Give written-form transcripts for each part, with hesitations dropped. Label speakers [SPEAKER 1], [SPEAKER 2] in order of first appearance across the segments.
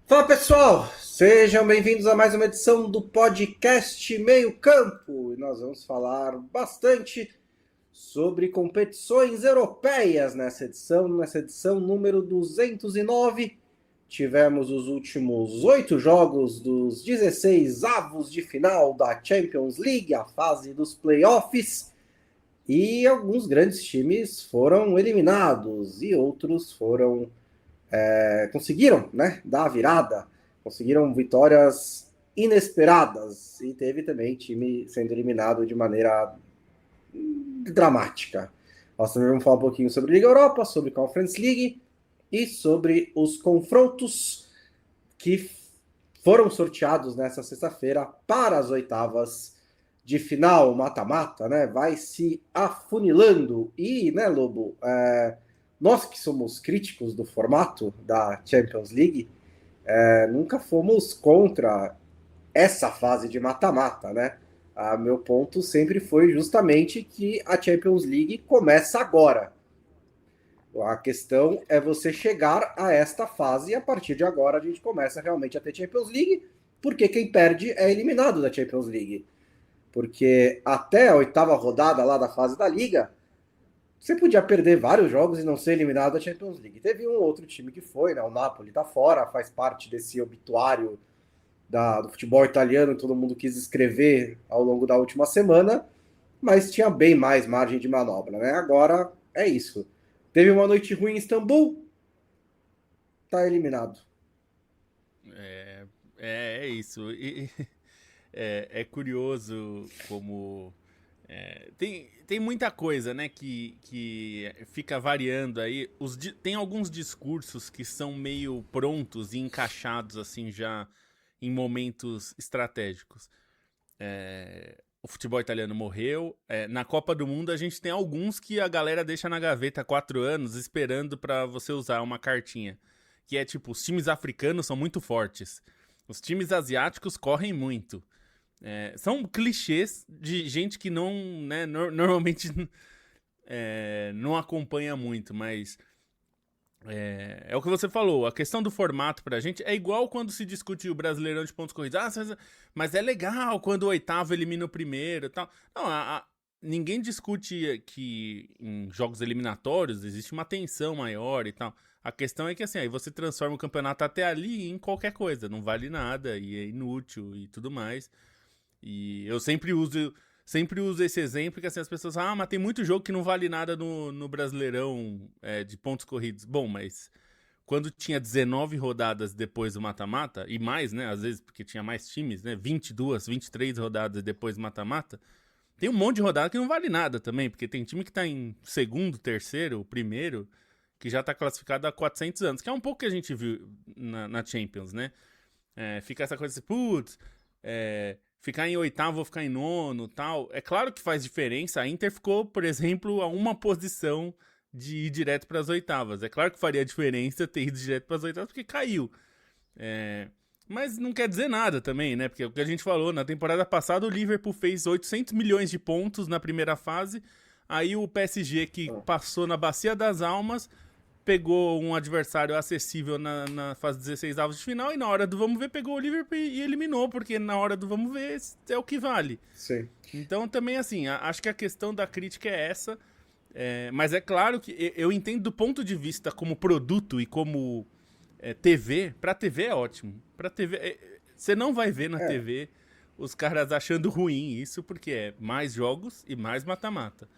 [SPEAKER 1] Fala pessoal, sejam bem-vindos a mais uma edição do podcast Meio Campo. E nós vamos falar bastante sobre competições europeias nessa edição número 209. Tivemos os últimos 8 jogos dos 16 avos de final da Champions League, a fase dos playoffs, e alguns grandes times foram eliminados e outros conseguiram, né, dar a virada, conseguiram vitórias inesperadas e teve também time sendo eliminado de maneira dramática. Nós também vamos falar um pouquinho sobre Liga Europa, sobre Conference League e sobre os confrontos que foram sorteados nessa sexta-feira para as oitavas de final, mata-mata, né? Vai se afunilando. E, né, Lobo, nós que somos críticos do formato da Champions League, nunca fomos contra essa fase de mata-mata, né? Meu ponto sempre foi justamente que a Champions League começa agora. A questão é você chegar a esta fase e a partir de agora a gente começa realmente a ter Champions League, porque quem perde é eliminado da Champions League. Porque até a oitava rodada lá da fase da Liga, você podia perder vários jogos e não ser eliminado da Champions League. Teve um outro time que foi, né? O Napoli tá fora, faz parte desse obituário do futebol italiano que todo mundo quis escrever ao longo da última semana, mas tinha bem mais margem de manobra, né? Agora é isso. Teve uma noite ruim em Istambul, tá eliminado.
[SPEAKER 2] É isso. É curioso como. Tem muita coisa, né, que fica variando aí. Tem alguns discursos que são meio prontos e encaixados, assim, já em momentos estratégicos. O futebol italiano morreu. Na Copa do Mundo, a gente tem alguns que a galera deixa na gaveta há 4 anos, esperando pra você usar uma cartinha. Que é tipo, os times africanos são muito fortes. Os times asiáticos correm muito. São clichês de gente que não, né, normalmente não acompanha muito, mas é o que você falou. A questão do formato pra gente é igual quando se discute o Brasileirão de pontos corridos. Mas é legal quando o oitavo elimina o primeiro e tal. Não, ninguém discute que em jogos eliminatórios existe uma tensão maior e tal. A questão é que assim, aí você transforma o campeonato até ali em qualquer coisa, não vale nada e é inútil e tudo mais. E eu sempre uso esse exemplo que assim, as pessoas falam, mas tem muito jogo que não vale nada no Brasileirão de pontos corridos. Bom, mas quando tinha 19 rodadas depois do mata-mata, e mais, né, às vezes porque tinha mais times, né, 22, 23 rodadas depois do mata-mata, tem um monte de rodada que não vale nada também, porque tem time que tá em segundo, terceiro, primeiro, que já tá classificado há 400 anos, que é um pouco que a gente viu na Champions, né? Fica essa coisa assim, putz, ficar em oitavo ou ficar em nono tal. É claro que faz diferença. A Inter ficou, por exemplo, a uma posição de ir direto para as oitavas. É claro que faria diferença ter ido direto para as oitavas, porque caiu. Mas não quer dizer nada também, né? Porque o que a gente falou, na temporada passada o Liverpool fez 800 milhões de pontos na primeira fase. Aí o PSG, que passou na Bacia das Almas, pegou um adversário acessível na fase 16 avos de final e na hora do vamos ver pegou o Liverpool e eliminou, porque na hora do vamos ver é o que vale.
[SPEAKER 1] Sim.
[SPEAKER 2] Então também assim, acho que a questão da crítica é essa, mas é claro que eu entendo do ponto de vista como produto e como TV, pra TV é ótimo. Pra TV, você não vai ver na
[SPEAKER 1] É,
[SPEAKER 2] TV os caras achando ruim isso, porque é mais jogos e mais mata-mata,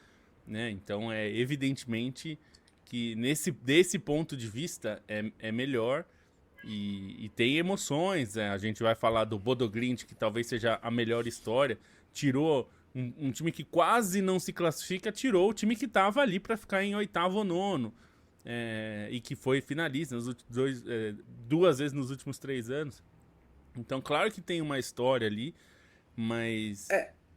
[SPEAKER 2] né? Então evidentemente que desse ponto de vista é melhor e tem emoções. A gente vai falar do Bodo Glimt, que talvez seja a melhor história. Tirou um time que quase não se classifica, tirou o time que estava ali para ficar em oitavo ou nono. E que foi finalista duas vezes nos últimos 3 anos. Então, claro que tem uma história ali, mas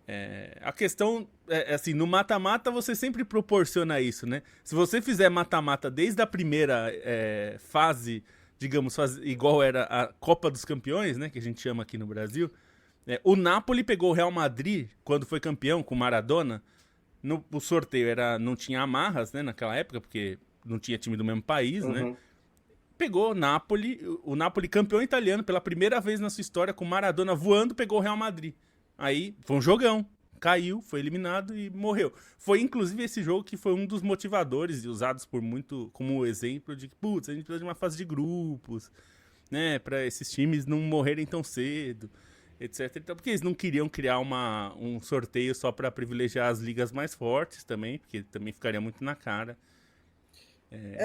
[SPEAKER 1] é,
[SPEAKER 2] a questão é assim, no mata-mata você sempre proporciona isso, né? Se você fizer mata-mata desde a primeira fase, digamos, igual era a Copa dos Campeões, né? Que a gente chama aqui no Brasil. O Napoli pegou o Real Madrid quando foi campeão com Maradona. O sorteio não tinha amarras, né? Naquela época, porque não tinha time do mesmo país, né?
[SPEAKER 1] uhum.
[SPEAKER 2] pegou o Napoli campeão italiano pela primeira vez na sua história, com Maradona voando, pegou o Real Madrid. Aí foi um jogão, caiu, foi eliminado e morreu. Foi inclusive esse jogo que foi um dos motivadores usados por muito como exemplo de que, putz, a gente precisa de uma fase de grupos, né, para esses times não morrerem tão cedo, etc. Então, porque eles não queriam criar um sorteio só para privilegiar as ligas mais fortes também, porque também ficaria muito na cara.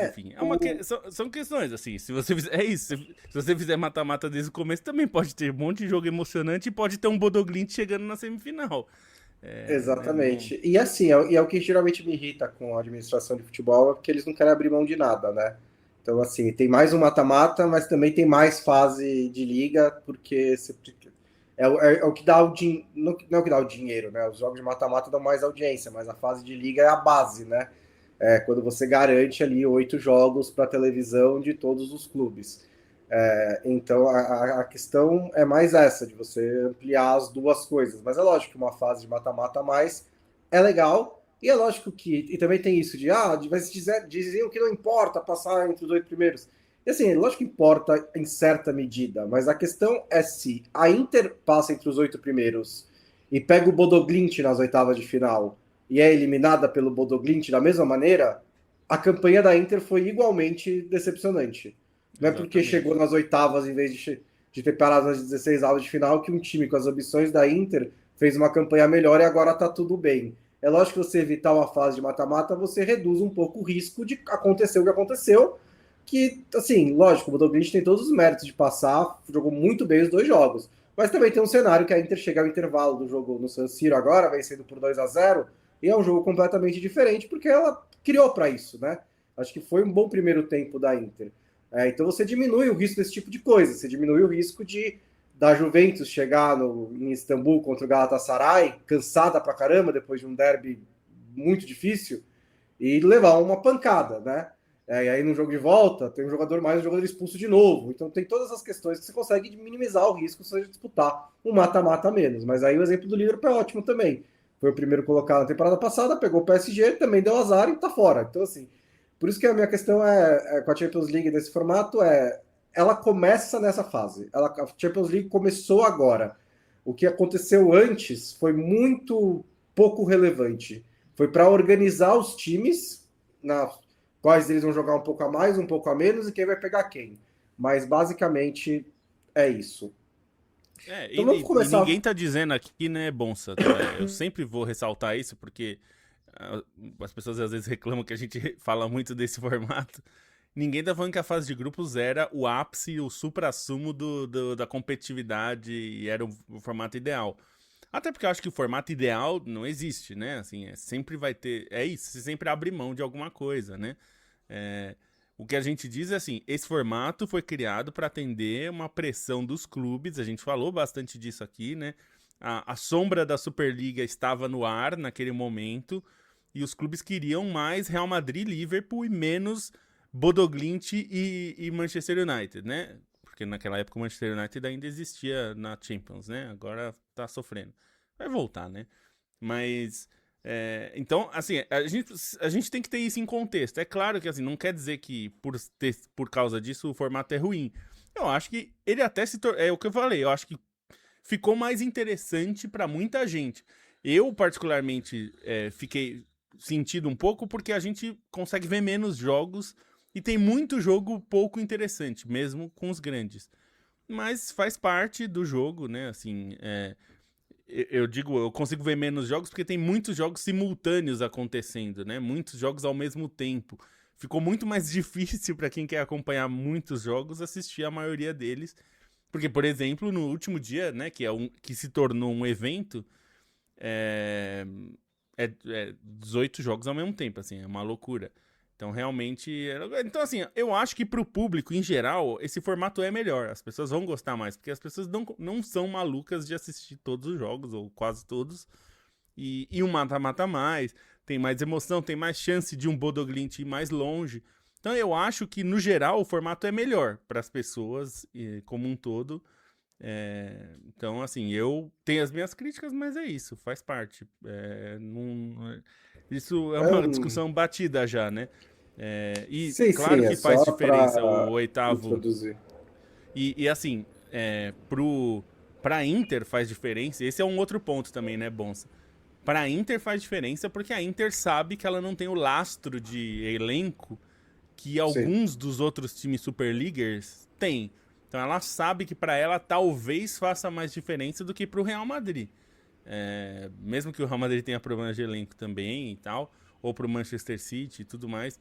[SPEAKER 2] Enfim, são questões, assim, se você fizer, é isso, se você fizer mata-mata desde o começo, também pode ter um monte de jogo emocionante e pode ter um Bodoglint chegando na semifinal.
[SPEAKER 1] Exatamente.
[SPEAKER 2] Né,
[SPEAKER 1] E assim, é o que geralmente me irrita com a administração de futebol, é porque eles não querem abrir mão de nada, né? Então, assim, tem mais um mata-mata, mas também tem mais fase de liga, porque é o que dá não é o que dá o dinheiro, né? Os jogos de mata-mata dão mais audiência, mas a fase de liga é a base, né? Quando você garante ali 8 jogos para televisão de todos os clubes. Então a questão é mais essa, de você ampliar as duas coisas. Mas é lógico que uma fase de mata-mata a mais é legal, e é lógico que. E também tem isso mas diziam que não importa passar entre os 8 primeiros. E assim, lógico que importa em certa medida, mas a questão é se a Inter passa entre os 8 primeiros e pega o Bodoglint nas oitavas de final e é eliminada pelo Bodoglint da mesma maneira, a campanha da Inter foi igualmente decepcionante. Não é porque chegou
[SPEAKER 2] exatamente.
[SPEAKER 1] nas oitavas em vez de ter parado nas 16 avos de final que um time com as ambições da Inter fez uma campanha melhor e agora tá tudo bem. É lógico que você evitar uma fase de mata-mata, você reduz um pouco o risco de acontecer o que aconteceu, que, assim, lógico, o Bodoglint tem todos os méritos de passar, jogou muito bem os 2 jogos, mas também tem um cenário que a Inter chega ao intervalo do jogo no San Siro agora, vencendo por 2-0, e é um jogo completamente diferente, porque ela criou para isso, né? Acho que foi um bom primeiro tempo da Inter. Então você diminui o risco desse tipo de coisa, você diminui o risco da Juventus chegar em Istambul contra o Galatasaray, cansada pra caramba depois de um derby muito difícil, e levar uma pancada, né? E aí no jogo de volta tem um jogador expulso de novo. Então tem todas as questões que você consegue minimizar o risco se você disputar um mata-mata menos. Mas aí o exemplo do Liverpool é ótimo também. Foi o primeiro colocado na temporada passada, pegou o PSG, também deu azar e tá fora. Então, assim, por isso que a minha questão com a Champions League nesse formato ela começa nessa fase. A Champions League começou agora. O que aconteceu antes foi muito pouco relevante. Foi para organizar os times, na quais eles vão jogar um pouco a mais, um pouco a menos, e quem vai pegar quem. Mas basicamente é isso. Então vamos
[SPEAKER 2] E ninguém
[SPEAKER 1] começar.
[SPEAKER 2] tá dizendo aqui, né, Bonsa? Eu sempre vou ressaltar isso, porque as pessoas às vezes reclamam que a gente fala muito desse formato. Ninguém tá falando que a fase de grupos era o ápice, o suprassumo da competitividade e era o formato ideal. Até porque eu acho que o formato ideal não existe, né? Assim, sempre vai ter. É isso, você sempre abre mão de alguma coisa, né? É, o que a gente diz é assim: esse formato foi criado para atender uma pressão dos clubes, a gente falou bastante disso aqui, né? A sombra da Superliga estava no ar naquele momento e os clubes queriam mais Real Madrid, Liverpool e menos Bodoglint e Manchester United, né? Porque naquela época o Manchester United ainda existia na Champions, né? Agora tá sofrendo. Vai voltar, né? Mas. Então, assim, a gente tem que ter isso em contexto. É claro que, assim, não quer dizer que por causa disso o formato é ruim. Eu acho que ele até se tornou. É o que eu falei, eu acho que ficou mais interessante para muita gente. Eu, particularmente, fiquei sentido um pouco porque a gente consegue ver menos jogos e tem muito jogo pouco interessante, mesmo com os grandes. Mas faz parte do jogo, né? Assim, eu digo, eu consigo ver menos jogos porque tem muitos jogos simultâneos acontecendo, né? Muitos jogos ao mesmo tempo. Ficou muito mais difícil para quem quer acompanhar muitos jogos assistir a maioria deles. Porque, por exemplo, no último dia, né, que se tornou um evento, é, 18 jogos ao mesmo tempo, assim, é uma loucura. Então, realmente. Então, assim, eu acho que pro público, em geral, esse formato é melhor. As pessoas vão gostar mais, porque as pessoas não são malucas de assistir todos os jogos, ou quase todos. E um mata-mata mais, tem mais emoção, tem mais chance de um Bodoglint ir mais longe. Então, eu acho que, no geral, o formato é melhor para as pessoas, como um todo. Então, assim, eu tenho as minhas críticas, mas é isso, faz parte. Isso é uma discussão batida já, né? E
[SPEAKER 1] Sim,
[SPEAKER 2] claro
[SPEAKER 1] sim, é
[SPEAKER 2] que faz
[SPEAKER 1] só
[SPEAKER 2] diferença o
[SPEAKER 1] para
[SPEAKER 2] oitavo.
[SPEAKER 1] introduzir.
[SPEAKER 2] E assim, pra Inter faz diferença. Esse é um outro ponto também, né, Bonsa? Pra Inter faz diferença porque a Inter sabe que ela não tem o lastro de elenco que
[SPEAKER 1] Sim,
[SPEAKER 2] alguns dos outros times Super Leaguers têm. Então ela sabe que pra ela talvez faça mais diferença do que pro Real Madrid. Mesmo que o Real Madrid tenha problemas de elenco também e tal, ou pro Manchester City e tudo mais,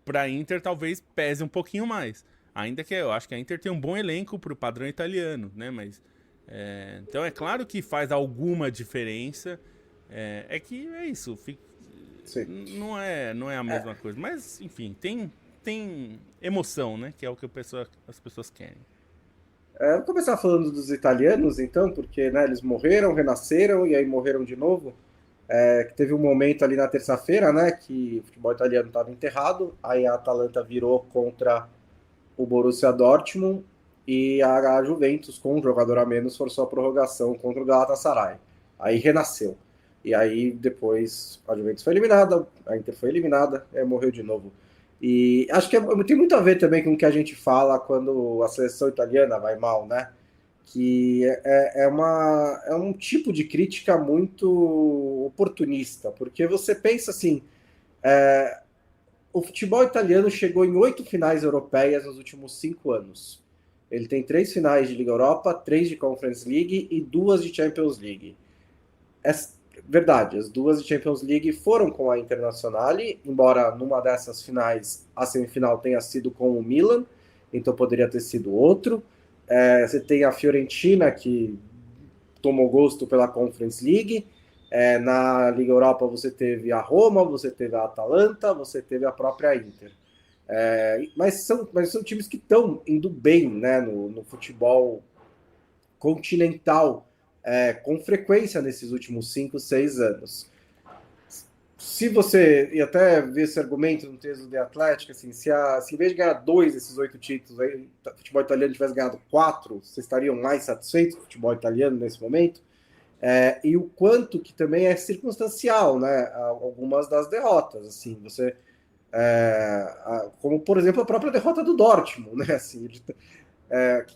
[SPEAKER 2] pra Inter talvez pese um pouquinho mais. Ainda que eu acho que a Inter tem um bom elenco pro padrão italiano, né? Mas então é claro que faz alguma diferença. Que é isso,
[SPEAKER 1] sim.
[SPEAKER 2] não é a mesma coisa. Mas, enfim, tem emoção, né? Que é o que as pessoas querem.
[SPEAKER 1] Vou começar falando dos italianos, então, porque né, eles morreram, renasceram e aí morreram de novo. Que teve um momento ali na terça-feira, né, que o futebol italiano estava enterrado, aí a Atalanta virou contra o Borussia Dortmund e a Juventus, com um jogador a menos, forçou a prorrogação contra o Galatasaray. Aí renasceu. E aí depois a Juventus foi eliminada, a Inter foi eliminada, morreu de novo. E acho que tem muito a ver também com o que a gente fala quando a seleção italiana vai mal, né? Que é um tipo de crítica muito oportunista, porque você pensa assim, o futebol italiano chegou em 8 finais europeias nos últimos 5 anos. Ele tem 3 finais de Liga Europa, 3 de Conference League e 2 de Champions League. É verdade, as 2 de Champions League foram com a Internazionale, embora numa dessas finais a semifinal tenha sido com o Milan, então poderia ter sido outro. Você tem a Fiorentina, que tomou gosto pela Conference League. Na Liga Europa você teve a Roma, você teve a Atalanta, você teve a própria Inter. Mas são times que estão indo bem, né, no futebol continental, com frequência nesses últimos 5, 6 anos. Se você, e até ver esse argumento no texto do The Athletic, assim, se em vez de ganhar 2 desses 8 títulos, aí, o futebol italiano tivesse ganhado 4, vocês estariam mais satisfeitos com o futebol italiano nesse momento? E o quanto que também é circunstancial, né? Algumas das derrotas, assim, como por exemplo a própria derrota do Dortmund, né? Assim,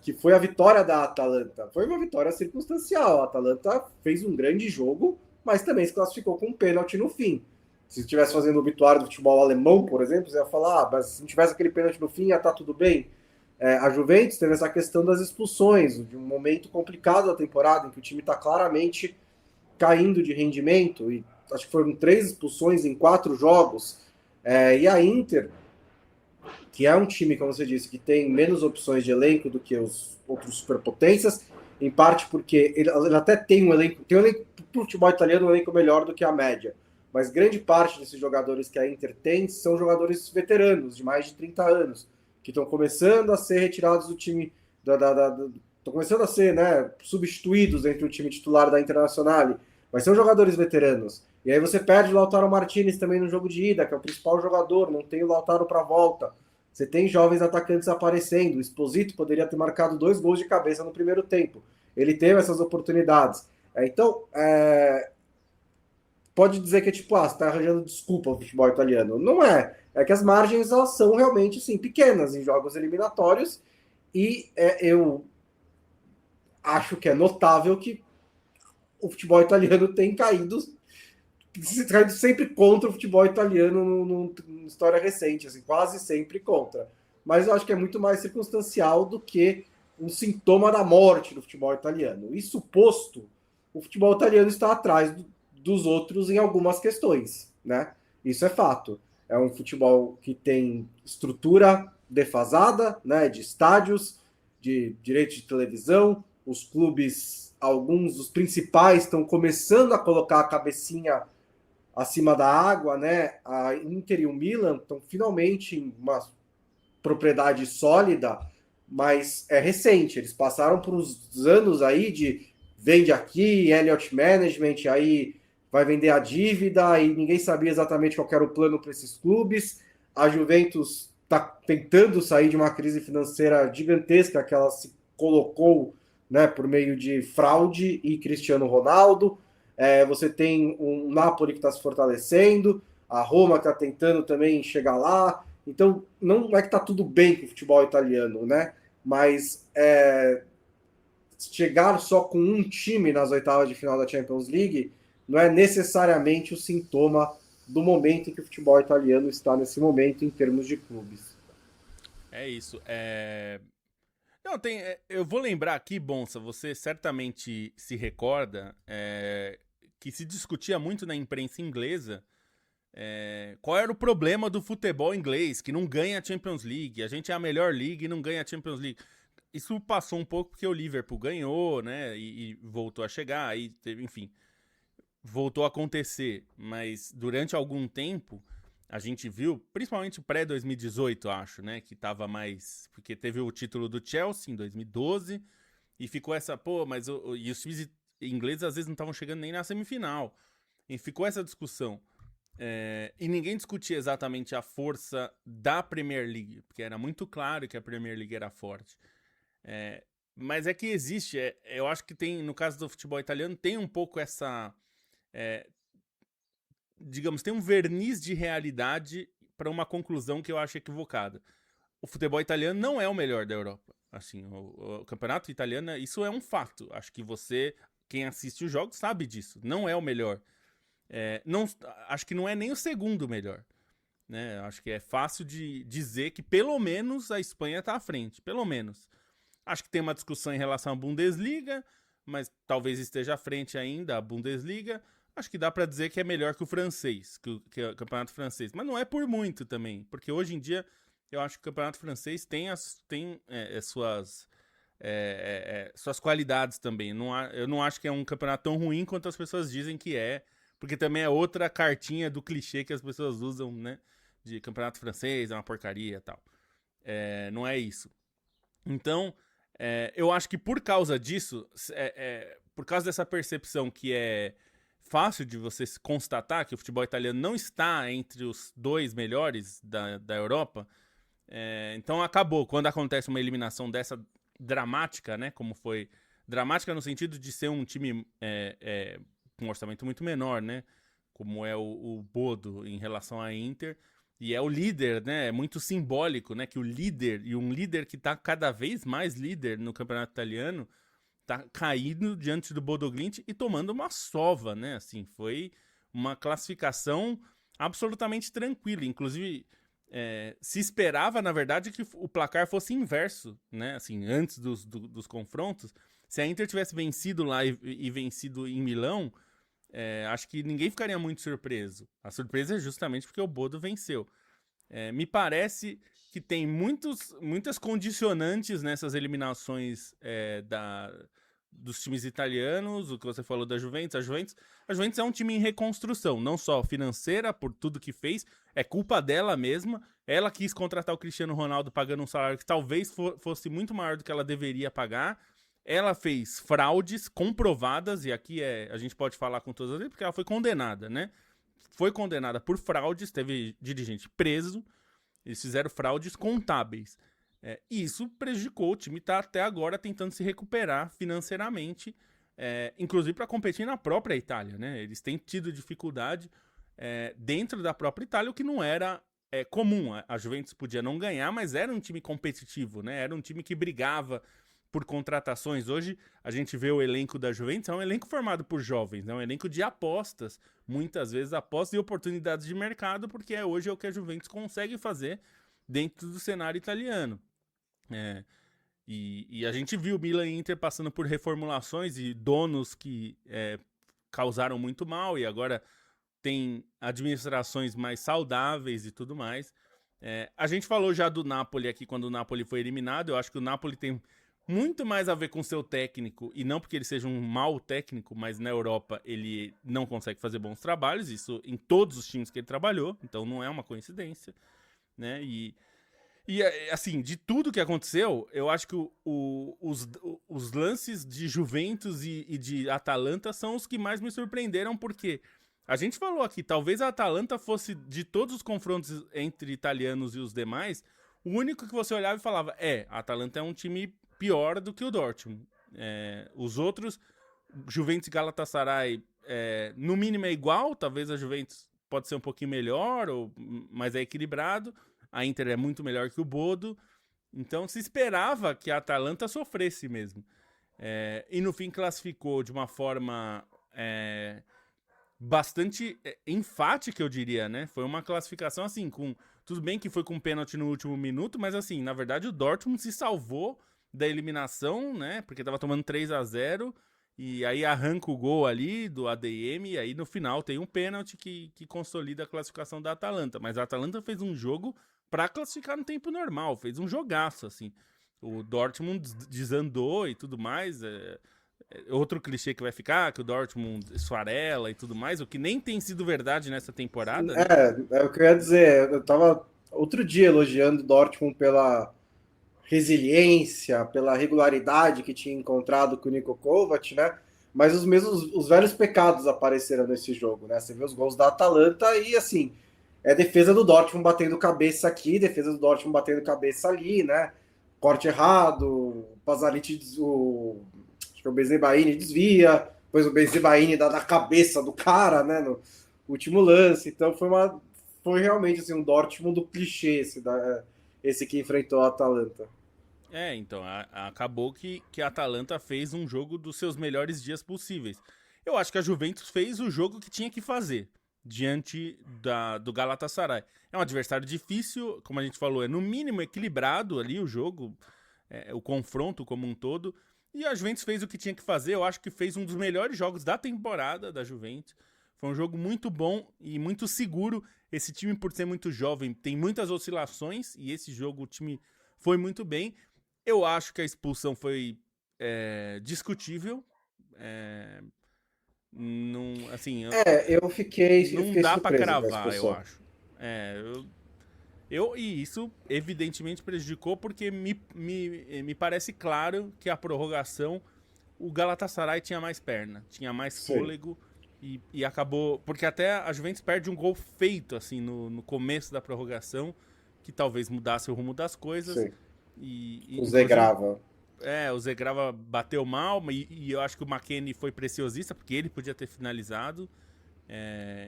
[SPEAKER 1] que foi a vitória da Atalanta, foi uma vitória circunstancial. A Atalanta fez um grande jogo, mas também se classificou com um pênalti no fim. Se estivesse fazendo o obituário do futebol alemão, por exemplo, você ia falar, mas se não tivesse aquele pênalti no fim, ia estar tudo bem. A Juventus teve essa questão das expulsões, de um momento complicado da temporada, em que o time está claramente caindo de rendimento, e acho que foram 3 expulsões em 4 jogos. E a Inter, que é um time, como você disse, que tem menos opções de elenco do que os outros superpotências, em parte porque ele até tem um elenco para o futebol italiano, um elenco melhor do que a média. Mas grande parte desses jogadores que a Inter tem são jogadores veteranos, de mais de 30 anos, que estão começando a ser retirados do time, estão começando a ser, né, substituídos entre o time titular da Internazionale, mas são jogadores veteranos. E aí você perde o Lautaro Martinez também no jogo de ida, que é o principal jogador, não tem o Lautaro para volta. Você tem jovens atacantes aparecendo. O Esposito poderia ter marcado 2 gols de cabeça no primeiro tempo. Ele teve essas oportunidades. Então, pode dizer que você está arranjando desculpa ao futebol italiano. Não é. É que as margens elas são realmente assim, pequenas em jogos eliminatórios. E eu acho que é notável que o futebol italiano tem caído sempre contra o futebol italiano na história recente, assim, quase sempre contra. Mas eu acho que é muito mais circunstancial do que um sintoma da morte do futebol italiano. Isso posto, o futebol italiano está atrás dos outros em algumas questões, né? Isso é fato. É um futebol que tem estrutura defasada, né, de estádios, de direitos de televisão, os clubes, alguns dos principais, estão começando a colocar a cabecinha acima da água, né? A Inter e o Milan estão finalmente em uma propriedade sólida, mas é recente. Eles passaram por uns anos aí de vende aqui, Elliott Management, aí vai vender a dívida e ninguém sabia exatamente qual era o plano para esses clubes. A Juventus está tentando sair de uma crise financeira gigantesca que ela se colocou, né, por meio de fraude e Cristiano Ronaldo. Você tem um Napoli que está se fortalecendo, a Roma está tentando também chegar lá. Então, não é que está tudo bem com o futebol italiano, né? Mas chegar só com um time nas oitavas de final da Champions League não é necessariamente o sintoma do momento em que o futebol italiano está nesse momento em termos de clubes.
[SPEAKER 2] É isso. Não, eu vou lembrar aqui, Bonsa, você certamente se recorda que se discutia muito na imprensa inglesa qual era o problema do futebol inglês, que não ganha a Champions League. A gente é a melhor liga e não ganha a Champions League. Isso passou um pouco porque o Liverpool ganhou, né? E voltou a chegar, aí teve, enfim, voltou a acontecer. Mas durante algum tempo a gente viu, principalmente pré-2018, acho, né? Que tava mais. Porque teve o título do Chelsea em 2012 e ficou essa, pô, mas e os times ingleses às vezes não estavam chegando nem na semifinal. E ficou essa discussão. E ninguém discutia exatamente a força da Premier League, porque era muito claro que a Premier League era forte. Mas é que existe, eu acho que tem, no caso do futebol italiano, tem um pouco essa. Digamos, tem um verniz de realidade para uma conclusão que eu acho equivocada. O futebol italiano não é o melhor da Europa. Assim, o campeonato italiano, isso é um fato. Acho que quem assiste os jogos, sabe disso. Não é o melhor. Não, acho que não é nem o segundo melhor. Né? Acho que é fácil de dizer que pelo menos a Espanha está à frente. Pelo menos. Acho que tem uma discussão em relação à Bundesliga, mas talvez esteja à frente ainda a Bundesliga. Acho que dá para dizer que é melhor que o francês, que o campeonato francês. Mas não é por muito também, porque hoje em dia eu acho que o campeonato francês tem suas qualidades também. Eu não acho que é um campeonato tão ruim quanto as pessoas dizem que é, porque também é outra cartinha do clichê que as pessoas usam, né? De campeonato francês, é uma porcaria e tal. Não é isso. Então, eu acho que por causa disso, por causa dessa percepção que é fácil de você constatar que o futebol italiano não está entre os 2 melhores da Europa, então acabou. Quando acontece uma eliminação dessa dramática, né, como foi dramática no sentido de ser um time com um orçamento muito menor, né, como é o Bodo em relação à Inter, e é o líder, né? É muito simbólico, né? Que o líder, e um líder que tá cada vez mais líder no campeonato italiano, tá caindo diante do Bodo Glimt e tomando uma sova, né? Assim, foi uma classificação absolutamente tranquila. Inclusive, se esperava, na verdade, que o placar fosse inverso, né? Assim, antes dos confrontos. Se a Inter tivesse vencido lá e vencido em Milão, acho que ninguém ficaria muito surpreso. A surpresa é justamente porque o Bodo venceu. Me parece que tem muitas condicionantes nessas eliminações dos times italianos, o que você falou da Juventus. A Juventus é um time em reconstrução, não só financeira, por tudo que fez, é culpa dela mesma. Ela quis contratar o Cristiano Ronaldo pagando um salário que talvez fosse muito maior do que ela deveria pagar. Ela fez fraudes comprovadas, e aqui a gente pode falar com todas as vezes, porque ela foi condenada, né? Foi condenada por fraudes, teve dirigente preso, eles fizeram fraudes contábeis. E isso prejudicou, o time está até agora tentando se recuperar financeiramente, inclusive para competir na própria Itália, né? Eles têm tido dificuldade dentro da própria Itália, o que não era comum. A Juventus podia não ganhar, mas era um time competitivo, né? Era um time que brigava por contratações. Hoje a gente vê o elenco da Juventus, é um elenco formado por jovens, é um elenco de apostas, muitas vezes apostas e oportunidades de mercado, porque hoje é o que a Juventus consegue fazer dentro do cenário italiano. E a gente viu o Milan e Inter passando por reformulações e donos que causaram muito mal, e agora tem administrações mais saudáveis e tudo mais. A gente falou já do Napoli aqui quando o Napoli foi eliminado. Eu acho que o Napoli tem muito mais a ver com seu técnico, e não porque ele seja um mau técnico, mas na Europa ele não consegue fazer bons trabalhos, isso em todos os times que ele trabalhou, então não é uma coincidência, né? E assim, de tudo que aconteceu, eu acho que os lances de Juventus e de Atalanta são os que mais me surpreenderam, porque a gente falou aqui, talvez a Atalanta fosse, de todos os confrontos entre italianos e os demais, o único que você olhava e falava, a Atalanta é um time pior do que o Dortmund. Os outros, Juventus e Galatasaray, no mínimo é igual, talvez a Juventus pode ser um pouquinho melhor, mas é equilibrado. A Inter é muito melhor que o Bodo. Então se esperava que a Atalanta sofresse mesmo. E no fim classificou de uma forma bastante enfática, eu diria, né? Foi uma classificação assim, tudo bem que foi com pênalti no último minuto, mas assim, na verdade o Dortmund se salvou da eliminação, né? Porque tava tomando 3-0 e aí arranca o gol ali do ADM e aí no final tem um pênalti que consolida a classificação da Atalanta. Mas a Atalanta fez um jogo para classificar no tempo normal, fez um jogaço, assim. O Dortmund desandou e tudo mais. Outro clichê que vai ficar, que o Dortmund esfarela e tudo mais, o que nem tem sido verdade nessa temporada, né?
[SPEAKER 1] É o que eu ia dizer. Eu tava outro dia elogiando o Dortmund pela resiliência, pela regularidade que tinha encontrado com o Niko Kovac, né? Mas os velhos pecados apareceram nesse jogo, né? Você vê os gols da Atalanta e, assim, defesa do Dortmund batendo cabeça aqui, defesa do Dortmund batendo cabeça ali, né? Corte errado, o Pasalic, acho que o Benzebaini desvia, depois o Benzebaini dá na cabeça do cara, né? No último lance. Então foi realmente assim, um Dortmund do clichê esse que enfrentou a Atalanta.
[SPEAKER 2] Então, acabou que a Atalanta fez um jogo dos seus melhores dias possíveis. Eu acho que a Juventus fez o jogo que tinha que fazer diante do Galatasaray. É um adversário difícil, como a gente falou, é no mínimo equilibrado ali o jogo, o confronto como um todo. E a Juventus fez o que tinha que fazer, eu acho que fez um dos melhores jogos da temporada da Juventus. Foi um jogo muito bom e muito seguro. Esse time, por ser muito jovem, tem muitas oscilações e esse jogo o time foi muito bem. Eu acho que a expulsão foi discutível. Não, assim,
[SPEAKER 1] eu fiquei
[SPEAKER 2] dá pra
[SPEAKER 1] surpreso com a
[SPEAKER 2] cravar, eu
[SPEAKER 1] expulsão.
[SPEAKER 2] acho. E isso evidentemente prejudicou porque me parece claro que a prorrogação o Galatasaray tinha mais perna, tinha mais fôlego e acabou... Porque até a Juventus perde um gol feito assim no começo da prorrogação que talvez mudasse o rumo das coisas.
[SPEAKER 1] Sim.
[SPEAKER 2] O
[SPEAKER 1] Zé Grava.
[SPEAKER 2] o Zé Grava bateu mal e eu acho que o McKennie foi preciosista porque ele podia ter finalizado.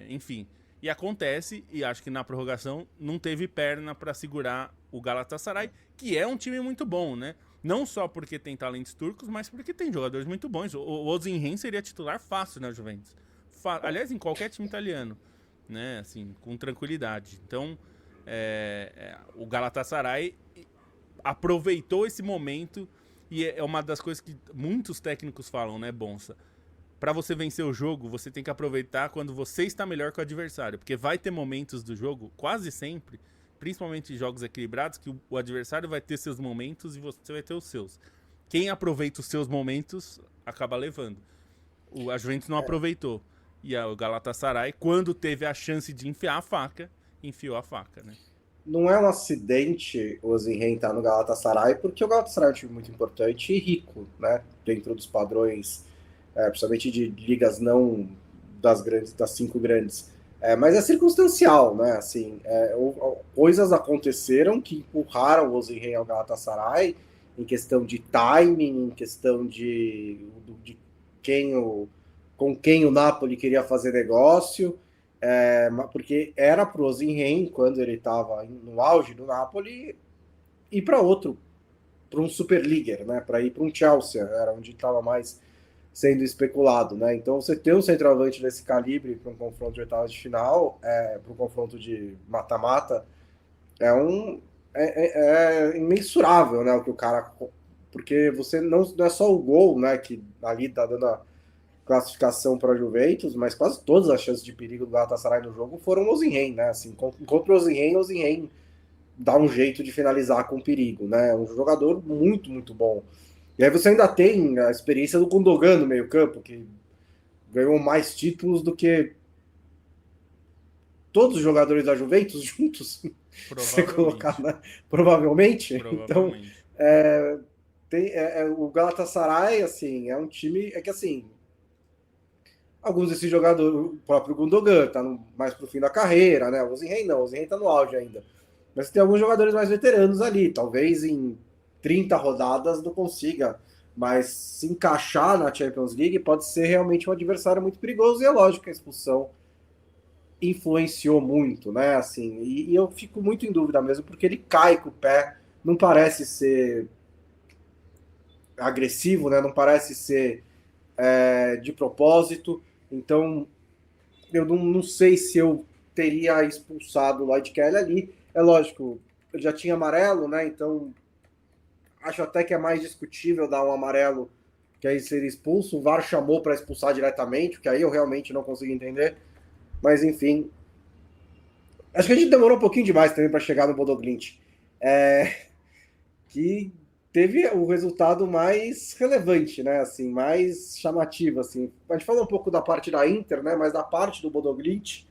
[SPEAKER 2] Enfim... E acontece, e acho que na prorrogação não teve perna para segurar o Galatasaray, que é um time muito bom, né? Não só porque tem talentos turcos, mas porque tem jogadores muito bons. O Osimhen seria titular fácil na Juventus. Aliás, em qualquer time italiano, né? Assim, com tranquilidade. Então, o Galatasaray aproveitou esse momento e é uma das coisas que muitos técnicos falam, né, Bonsa? Para você vencer o jogo, você tem que aproveitar quando você está melhor que o adversário. Porque vai ter momentos do jogo, quase sempre, principalmente em jogos equilibrados, que o adversário vai ter seus momentos e você vai ter os seus. Quem aproveita os seus momentos, acaba levando. A Juventus não aproveitou. E o Galatasaray, quando teve a chance de enfiar a faca, enfiou a faca, né?
[SPEAKER 1] Não é um acidente o Osimhen estar no Galatasaray, porque o Galatasaray é um time muito importante e rico, né? Dentro dos padrões... principalmente de ligas não das 5 grandes. Mas é circunstancial, né? Assim, coisas aconteceram que empurraram o Osimhen ao Galatasaray em questão de timing, em questão de com quem o Napoli queria fazer negócio, porque era para o Osimhen, quando ele estava no auge do Napoli, ir para um Superliga, né? Para ir para um Chelsea, era onde estava mais sendo especulado, né? Então você ter um centroavante desse calibre para um confronto de oitavas de final, para um confronto de mata-mata, é imensurável, né? O que o cara, porque você não é só o gol, né? Que ali tá dando a classificação para a Juventus, mas quase todas as chances de perigo do Galatasaray no jogo foram o Osimhen, né? Assim, contra o Osimhen dá um jeito de finalizar com perigo, né? Um jogador muito, muito bom. E aí você ainda tem a experiência do Gundogan no meio-campo, que ganhou mais títulos do que todos os jogadores da Juventus juntos. Você colocar, né? Provavelmente. Então, o Galatasaray, assim, é um time... É que, assim, alguns desses jogadores, o próprio Gundogan, tá mais pro fim da carreira, né? O Osimhen não, o Osimhen tá no auge ainda. Mas tem alguns jogadores mais veteranos ali, talvez em 30 rodadas não consiga, mas se encaixar na Champions League pode ser realmente um adversário muito perigoso, e é lógico que a expulsão influenciou muito, né? Assim, e eu fico muito em dúvida mesmo, porque ele cai com o pé, não parece ser agressivo, né? Não parece ser de propósito. Então, eu não sei se eu teria expulsado o Lloyd Kelly ali. É lógico, eu já tinha amarelo, né? Então, acho até que é mais discutível dar um amarelo que aí seria expulso. O VAR chamou para expulsar diretamente, que aí eu realmente não consigo entender. Mas, enfim, acho que a gente demorou um pouquinho demais também para chegar no Bodoglint. Que teve o resultado mais relevante, né? Assim, mais chamativo, assim. A gente falou um pouco da parte da Inter, né? Mas da parte do Bodoglint,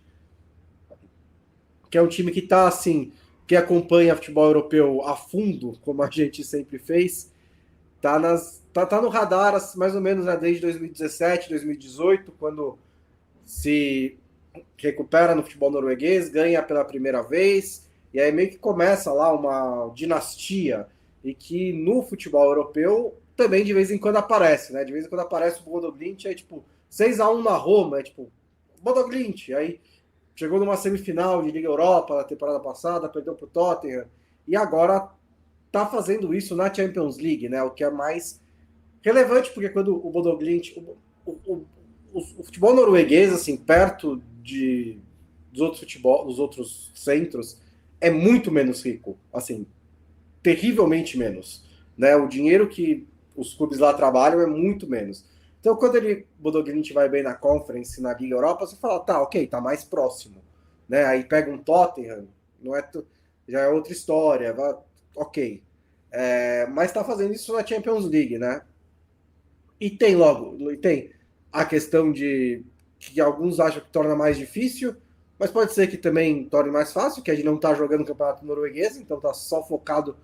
[SPEAKER 1] que é um time que está assim, que acompanha futebol europeu a fundo, como a gente sempre fez, tá no radar mais ou menos, né, desde 2017, 2018, quando se recupera no futebol norueguês, ganha pela primeira vez, e aí meio que começa lá uma dinastia, e que no futebol europeu também de vez em quando aparece, né? De vez em quando aparece o Bodo Glimt, é tipo 6-1 na Roma, é tipo Bodo Glimt, aí chegou numa semifinal de Liga Europa na temporada passada, perdeu pro Tottenham, e agora tá fazendo isso na Champions League, né? O que é mais relevante, porque quando o Bodo Glimt, o futebol norueguês, assim, perto dos outros centros, é muito menos rico, assim, terrivelmente menos, né? O dinheiro que os clubes lá trabalham é muito menos. Então, quando o Bodo Glimt vai bem na Conference, na Liga Europa, você fala, tá, ok, tá mais próximo, né? Aí pega um Tottenham, não é já é outra história, ok. Mas tá fazendo isso na Champions League, né? E tem a questão de que alguns acham que torna mais difícil, mas pode ser que também torne mais fácil, que a gente não está jogando o campeonato norueguês, então está só focado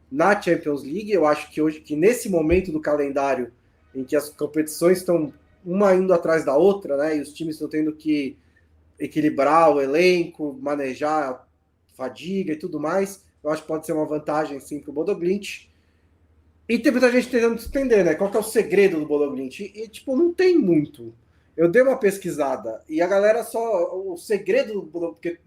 [SPEAKER 1] na Champions League. Eu acho que hoje, que nesse momento do calendário em que as competições estão uma indo atrás da outra, né, e os times estão tendo que equilibrar o elenco, manejar fadiga e tudo mais, eu acho que pode ser uma vantagem sim para o Bodo Glimt. E tem muita gente tentando entender, né? Qual que é o segredo do Bolognit? Tipo, não tem muito. Eu dei uma pesquisada e a galera só. O segredo do Bolognit. Porque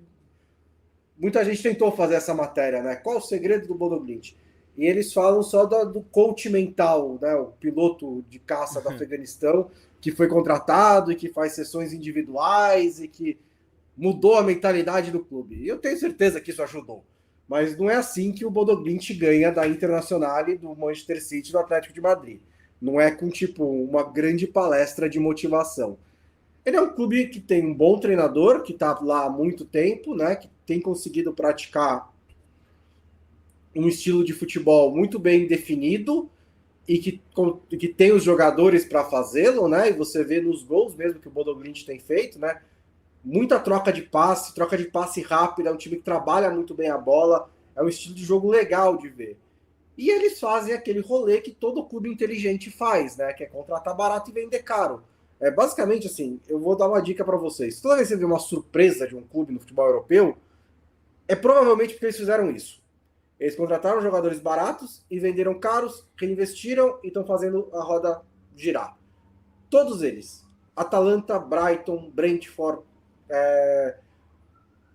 [SPEAKER 1] muita gente tentou fazer essa matéria, né? Qual o segredo do Bolognit? E eles falam só do coach mental, né? O piloto de caça do Afeganistão, que foi contratado e que faz sessões individuais e que mudou a mentalidade do clube. E eu tenho certeza que isso ajudou. Mas não é assim que o Bodo Glimt ganha da Internacional, do Manchester City e do Atlético de Madrid. Não é com, tipo, uma grande palestra de motivação. Ele é um clube que tem um bom treinador, que está lá há muito tempo, né? Que tem conseguido praticar um estilo de futebol muito bem definido e que tem os jogadores para fazê-lo, né? E você vê nos gols mesmo que o Bodo Glimt tem feito, né? Muita troca de passe rápida, é um time que trabalha muito bem a bola, é um estilo de jogo legal de ver. E eles fazem aquele rolê que todo clube inteligente faz, né? Que é contratar barato e vender caro. Basicamente, assim, eu vou dar uma dica para vocês. Toda vez que você vê uma surpresa de um clube no futebol europeu, é provavelmente porque eles fizeram isso. Eles contrataram jogadores baratos e venderam caros, reinvestiram e estão fazendo a roda girar. Todos eles. Atalanta, Brighton, Brentford,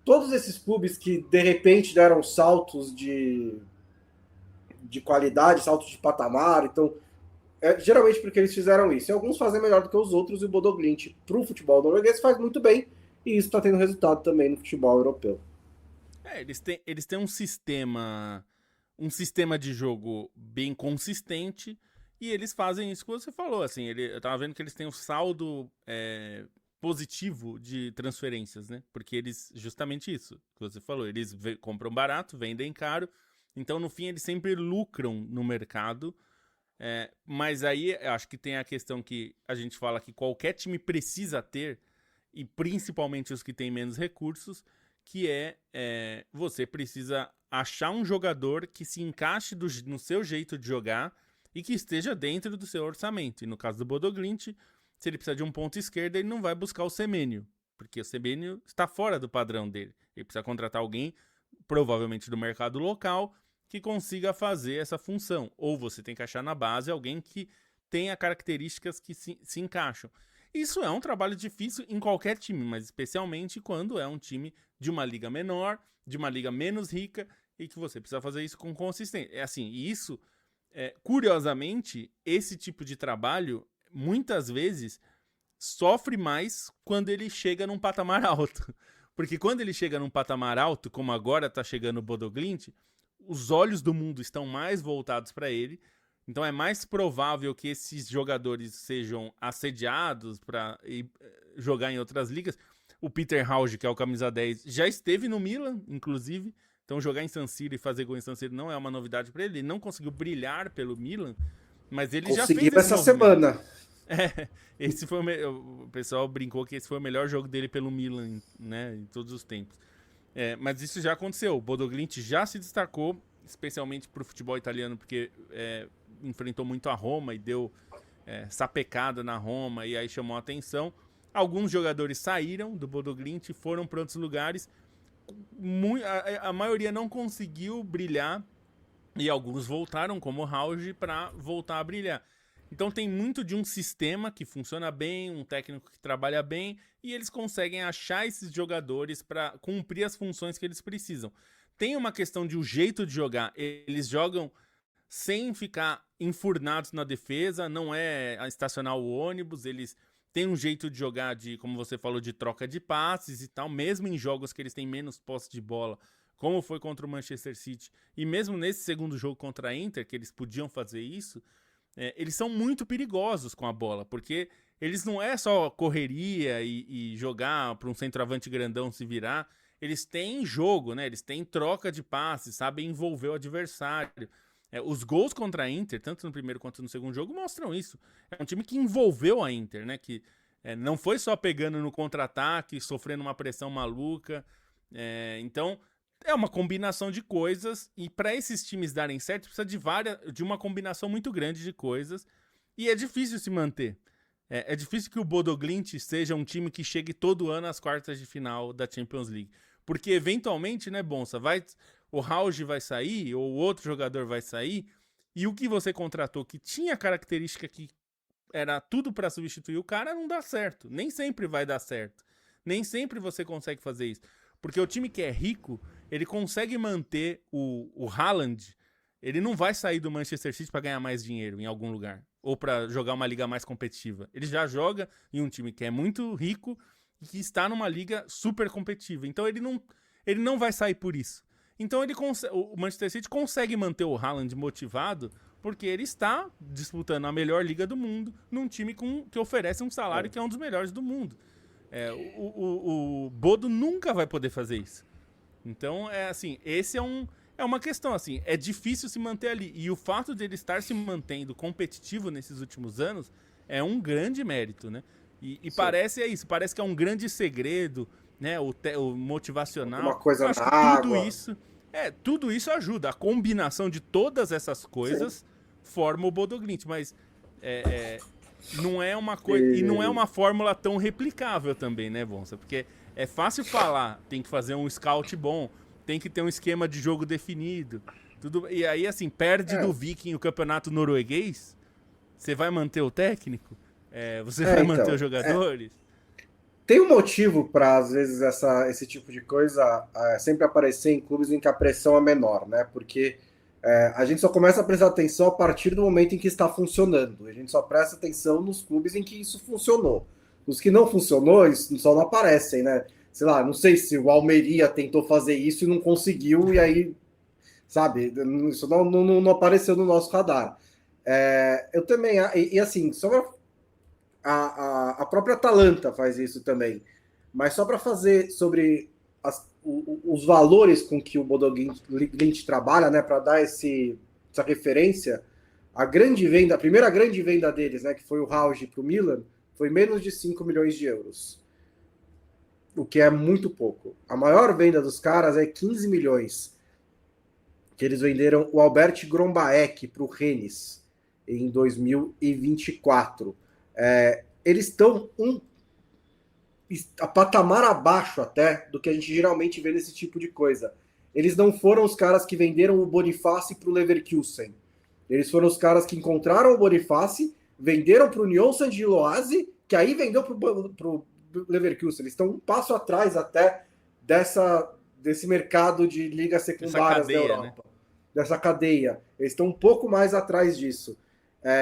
[SPEAKER 1] todos esses clubes que de repente deram saltos de qualidade, saltos de patamar, então geralmente porque eles fizeram isso. E alguns fazem melhor do que os outros, e o Bodo Glimt para o futebol norueguês faz muito bem, e isso está tendo resultado também no futebol europeu.
[SPEAKER 2] Eles têm um sistema de jogo bem consistente, e eles fazem isso que você falou, assim, eu tava vendo que eles têm um saldo positivo de transferências, né? Porque eles, justamente isso que você falou, eles compram barato, vendem caro, então no fim eles sempre lucram no mercado. Mas aí eu acho que tem a questão que a gente fala que qualquer time precisa ter, e principalmente os que têm menos recursos, que você precisa achar um jogador que se encaixe no seu jeito de jogar e que esteja dentro do seu orçamento. E no caso do Bodo Glimt, se ele precisa de um ponto esquerdo, ele não vai buscar o Semenyo, porque o Semenyo está fora do padrão dele. Ele precisa contratar alguém, provavelmente do mercado local, que consiga fazer essa função. Ou você tem que achar na base alguém que tenha características que se encaixam. Isso é um trabalho difícil em qualquer time, mas especialmente quando é um time de uma liga menor, de uma liga menos rica, e que você precisa fazer isso com consistência. É assim, e isso, curiosamente, esse tipo de trabalho, muitas vezes, sofre mais quando ele chega num patamar alto. Porque quando ele chega num patamar alto, como agora está chegando o Bodo Glimt, os olhos do mundo estão mais voltados para ele. Então é mais provável que esses jogadores sejam assediados para jogar em outras ligas. O Peter Hauge, que é o camisa 10, já esteve no Milan, inclusive. Então jogar em San Siro e fazer gol em San Siro não é uma novidade para ele. Ele não conseguiu brilhar pelo Milan, mas ele já fez esse
[SPEAKER 1] essa semana.
[SPEAKER 2] Esse foi o pessoal brincou que esse foi o melhor jogo dele pelo Milan, né, em todos os tempos. Mas isso já aconteceu. O Bodo Glimt já se destacou, especialmente para o futebol italiano, porque enfrentou muito a Roma e deu sapecada na Roma e aí chamou a atenção. Alguns jogadores saíram do Bodo Glimt e foram para outros lugares. A maioria não conseguiu brilhar e alguns voltaram, como o Hauge, para voltar a brilhar. Então tem muito de um sistema que funciona bem, um técnico que trabalha bem, e eles conseguem achar esses jogadores para cumprir as funções que eles precisam. Tem uma questão de o jeito de jogar. Eles jogam sem ficar enfurnados na defesa, não é estacionar o ônibus, eles têm um jeito de jogar de, como você falou, de troca de passes e tal, mesmo em jogos que eles têm menos posse de bola, como foi contra o Manchester City, e mesmo nesse segundo jogo contra a Inter, que eles podiam fazer isso, eles são muito perigosos com a bola, porque eles não é só correria e jogar para um centroavante grandão se virar, eles têm jogo, né? Eles têm troca de passes, sabem envolver o adversário. Os gols contra a Inter, tanto no primeiro quanto no segundo jogo, mostram isso. É um time que envolveu a Inter, né? Que não foi só pegando no contra-ataque, sofrendo uma pressão maluca. Então, é uma combinação de coisas, e para esses times darem certo, precisa de uma combinação muito grande de coisas, e é difícil se manter. É difícil que o Bodo Glimt seja um time que chegue todo ano às quartas de final da Champions League. Porque, eventualmente, né, Bonsa, o Hauge vai sair, ou outro jogador vai sair, e o que você contratou, que tinha característica que era tudo para substituir o cara, não dá certo. Nem sempre vai dar certo. Nem sempre você consegue fazer isso. Porque o time que é rico, ele consegue manter o Haaland, ele não vai sair do Manchester City para ganhar mais dinheiro em algum lugar, ou para jogar uma liga mais competitiva. Ele já joga em um time que é muito rico e que está numa liga super competitiva. Então ele não vai sair por isso. Então o Manchester City consegue manter o Haaland motivado porque ele está disputando a melhor liga do mundo num time que oferece um salário que é um dos melhores do mundo. O Bodo nunca vai poder fazer isso. Então, esse é uma questão, assim, é difícil se manter ali. E o fato de ele estar se mantendo competitivo nesses últimos anos é um grande mérito, né? E parece parece que é um grande segredo, né? O motivacional.
[SPEAKER 1] Uma coisa na água.
[SPEAKER 2] Tudo isso ajuda. A combinação de todas essas coisas forma o Bodo Glimt, mas não é uma coisa. E não é uma fórmula tão replicável também, né, Bonsa? Porque é fácil falar, tem que fazer um scout bom, tem que ter um esquema de jogo definido. E aí, assim, perde do Viking o campeonato norueguês, você vai manter o técnico? Você vai manter os jogadores?
[SPEAKER 1] Tem um motivo para, às vezes, esse tipo de coisa sempre aparecer em clubes em que a pressão é menor, né? Porque a gente só começa a prestar atenção a partir do momento em que está funcionando. A gente só presta atenção nos clubes em que isso funcionou. Os que não funcionou, eles só não aparecem, né? Sei lá, não sei se o Almeria tentou fazer isso e não conseguiu, e aí, sabe, isso não apareceu no nosso radar. Eu também, e assim, só a própria Atalanta faz isso também, mas só para fazer sobre os valores com que o Bodo Glimt trabalha, né, para dar essa referência, a primeira grande venda deles, né, que foi o Hauge para o Milan, foi menos de 5 milhões de euros. O que é muito pouco. A maior venda dos caras é 15 milhões. Que eles venderam o Albert Grombaek para o Rennes em 2024. Eles estão a patamar abaixo até do que a gente geralmente vê nesse tipo de coisa. Eles não foram os caras que venderam o Boniface para o Leverkusen. Eles foram os caras que encontraram o Boniface, venderam para o Union Saint-Gilloise que aí vendeu para o Leverkusen. Eles estão um passo atrás até desse mercado de ligas secundárias da Europa, né? Dessa cadeia. Eles estão um pouco mais atrás disso.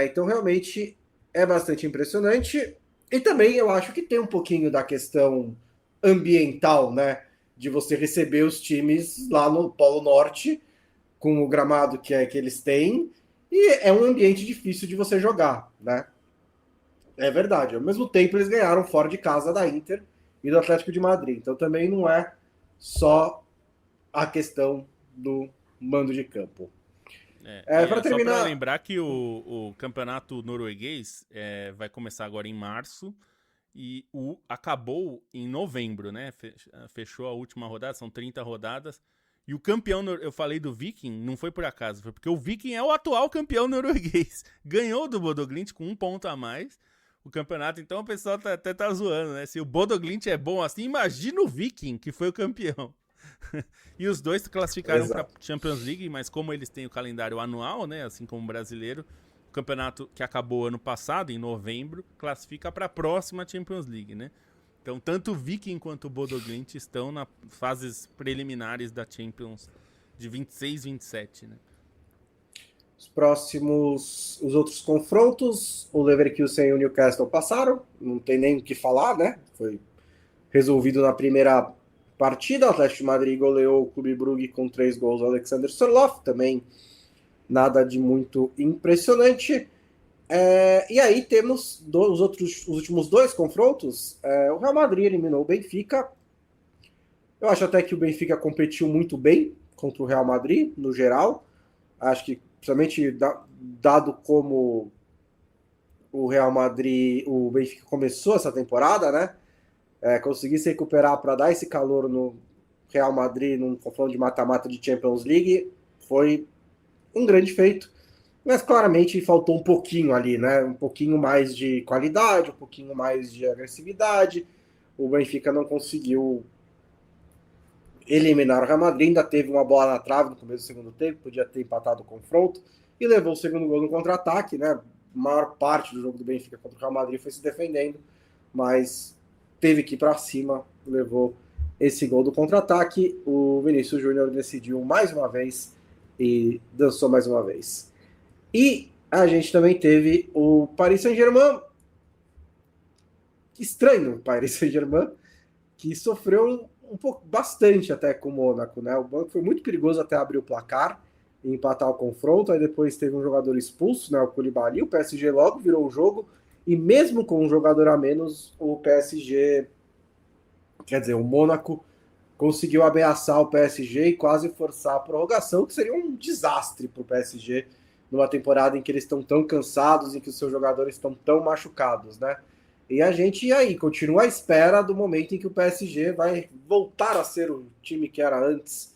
[SPEAKER 1] Então, realmente, é bastante impressionante. E também eu acho que tem um pouquinho da questão ambiental, né? De você receber os times lá no Polo Norte, com o gramado que eles têm, e é um ambiente difícil de você jogar, né? É verdade. Ao mesmo tempo, eles ganharam fora de casa da Inter e do Atlético de Madrid. Então, também não é só a questão do mando de campo.
[SPEAKER 2] Para terminar... Só para lembrar que o campeonato norueguês vai começar agora em março e acabou em novembro, né? Fechou a última rodada, são 30 rodadas. E o campeão, eu falei do Viking, não foi por acaso, foi porque o Viking é o atual campeão norueguês. Ganhou do Bodo Glimt com 1 ponto a mais o campeonato, então o pessoal até tá zoando, né? Se o Bodo Glimt é bom assim, imagina o Viking, que foi o campeão. E os dois classificaram para Champions League, mas como eles têm o calendário anual, né, assim como o brasileiro, o campeonato que acabou ano passado, em novembro, classifica para a próxima Champions League, né? Então, tanto o Viking quanto o Bodo Glimt estão nas fases preliminares da Champions de 26 e 27, né?
[SPEAKER 1] Os outros confrontos, o Leverkusen e o Newcastle passaram, não tem nem o que falar, né? Foi resolvido na primeira partida. O Atlético de Madrid goleou o Clube Brugge com 3 gols do Alexander Sørloth, também nada de muito impressionante. E aí temos os últimos 2 confrontos. O Real Madrid eliminou o Benfica. Eu acho até que o Benfica competiu muito bem contra o Real Madrid, no geral. Acho que, principalmente dado como o Real Madrid, o Benfica começou essa temporada, né? Conseguir se recuperar para dar esse calor no Real Madrid num confronto de mata-mata de Champions League foi um grande feito. Mas claramente faltou um pouquinho ali, né? Um pouquinho mais de qualidade, um pouquinho mais de agressividade. O Benfica não conseguiu eliminar o Real Madrid, ainda teve uma bola na trave no começo do segundo tempo, podia ter empatado o confronto, e levou o segundo gol no contra-ataque, né? A maior parte do jogo do Benfica contra o Real Madrid foi se defendendo, mas teve que ir para cima, levou esse gol do contra-ataque. O Vinícius Júnior decidiu mais uma vez e dançou mais uma vez. E a gente também teve o Paris Saint-Germain, estranho Paris Saint-Germain, que sofreu bastante até com o Mônaco, né? O Mônaco foi muito perigoso até abrir o placar e empatar o confronto, aí depois teve um jogador expulso, né, o Koulibaly, o PSG logo virou o jogo, e mesmo com um jogador a menos, o PSG, quer dizer, o Mônaco conseguiu ameaçar o PSG e quase forçar a prorrogação, que seria um desastre para o PSG numa temporada em que eles estão tão cansados, em que os seus jogadores estão tão machucados, né? E a gente aí continua à espera do momento em que o PSG vai voltar a ser o time que era antes.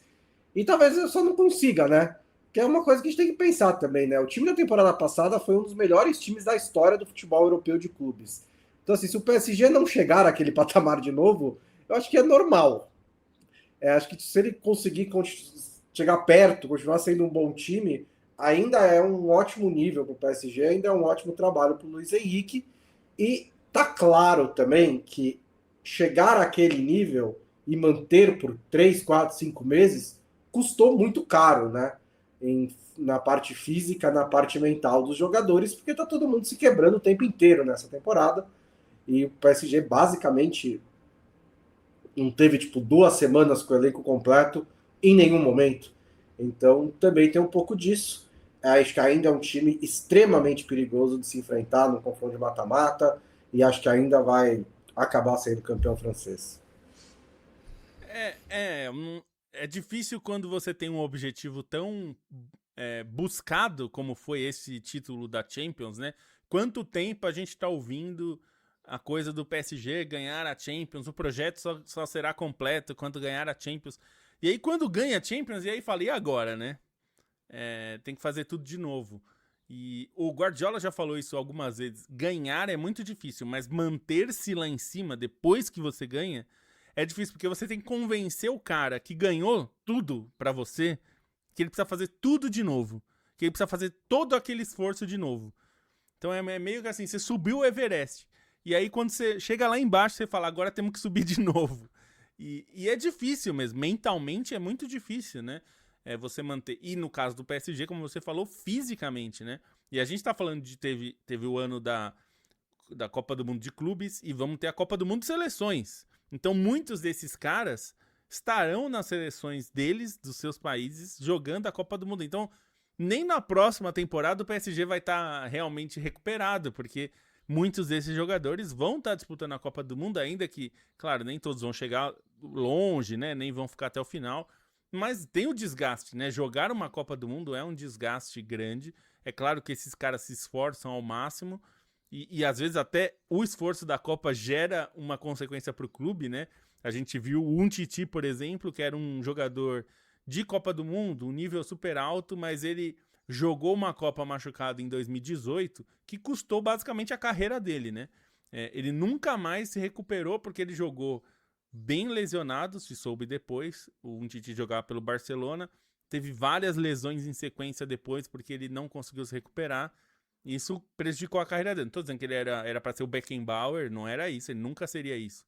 [SPEAKER 1] E talvez eu só não consiga, né? Que é uma coisa que a gente tem que pensar também, né? O time da temporada passada foi um dos melhores times da história do futebol europeu de clubes. Então, assim, se o PSG não chegar àquele patamar de novo, eu acho que é normal. Acho que se ele conseguir chegar perto, continuar sendo um bom time, ainda é um ótimo nível para o PSG, ainda é um ótimo trabalho para o Luiz Henrique. E tá claro também que chegar àquele nível e manter por 3, 4, 5 meses custou muito caro, né? Na parte física, na parte mental dos jogadores, porque tá todo mundo se quebrando o tempo inteiro nessa temporada. E o PSG basicamente não teve, 2 semanas com o elenco completo em nenhum momento. Então também tem um pouco disso. Acho que ainda é um time extremamente perigoso de se enfrentar no confronto de mata-mata, e acho que ainda vai acabar sendo campeão francês.
[SPEAKER 2] É difícil quando você tem um objetivo tão buscado como foi esse título da Champions, né? Quanto tempo a gente tá ouvindo a coisa do PSG ganhar a Champions, o projeto só será completo quando ganhar a Champions. E aí quando ganha a Champions, e aí fala, e agora, né? Tem que fazer tudo de novo. E o Guardiola já falou isso algumas vezes. Ganhar é muito difícil, mas manter-se lá em cima depois que você ganha é difícil, porque você tem que convencer o cara que ganhou tudo pra você que ele precisa fazer tudo de novo. Que ele precisa fazer todo aquele esforço de novo. Então é meio que assim, você subiu o Everest. E aí, quando você chega lá embaixo, você fala, agora temos que subir de novo. E é difícil mesmo, mentalmente é muito difícil, né? Você manter. E no caso do PSG, como você falou, fisicamente, né? E a gente tá falando de teve o ano da Copa do Mundo de Clubes e vamos ter a Copa do Mundo de Seleções. Então, muitos desses caras estarão nas seleções deles, dos seus países, jogando a Copa do Mundo. Então, nem na próxima temporada o PSG vai estar realmente recuperado, porque muitos desses jogadores vão estar disputando a Copa do Mundo, ainda que, claro, nem todos vão chegar longe, né? Nem vão ficar até o final. Mas tem o desgaste, né? Jogar uma Copa do Mundo é um desgaste grande. É claro que esses caras se esforçam ao máximo. E às vezes até o esforço da Copa gera uma consequência para o clube, né? A gente viu o Umtiti, por exemplo, que era um jogador de Copa do Mundo, um nível super alto, mas ele jogou uma Copa machucado em 2018, que custou basicamente a carreira dele, né? Ele nunca mais se recuperou porque ele jogou bem lesionado, se soube depois. O Umtiti jogava pelo Barcelona, teve várias lesões em sequência depois porque ele não conseguiu se recuperar. Isso prejudicou a carreira dele. Não tô dizendo que ele era para ser o Beckenbauer, não era isso, ele nunca seria isso.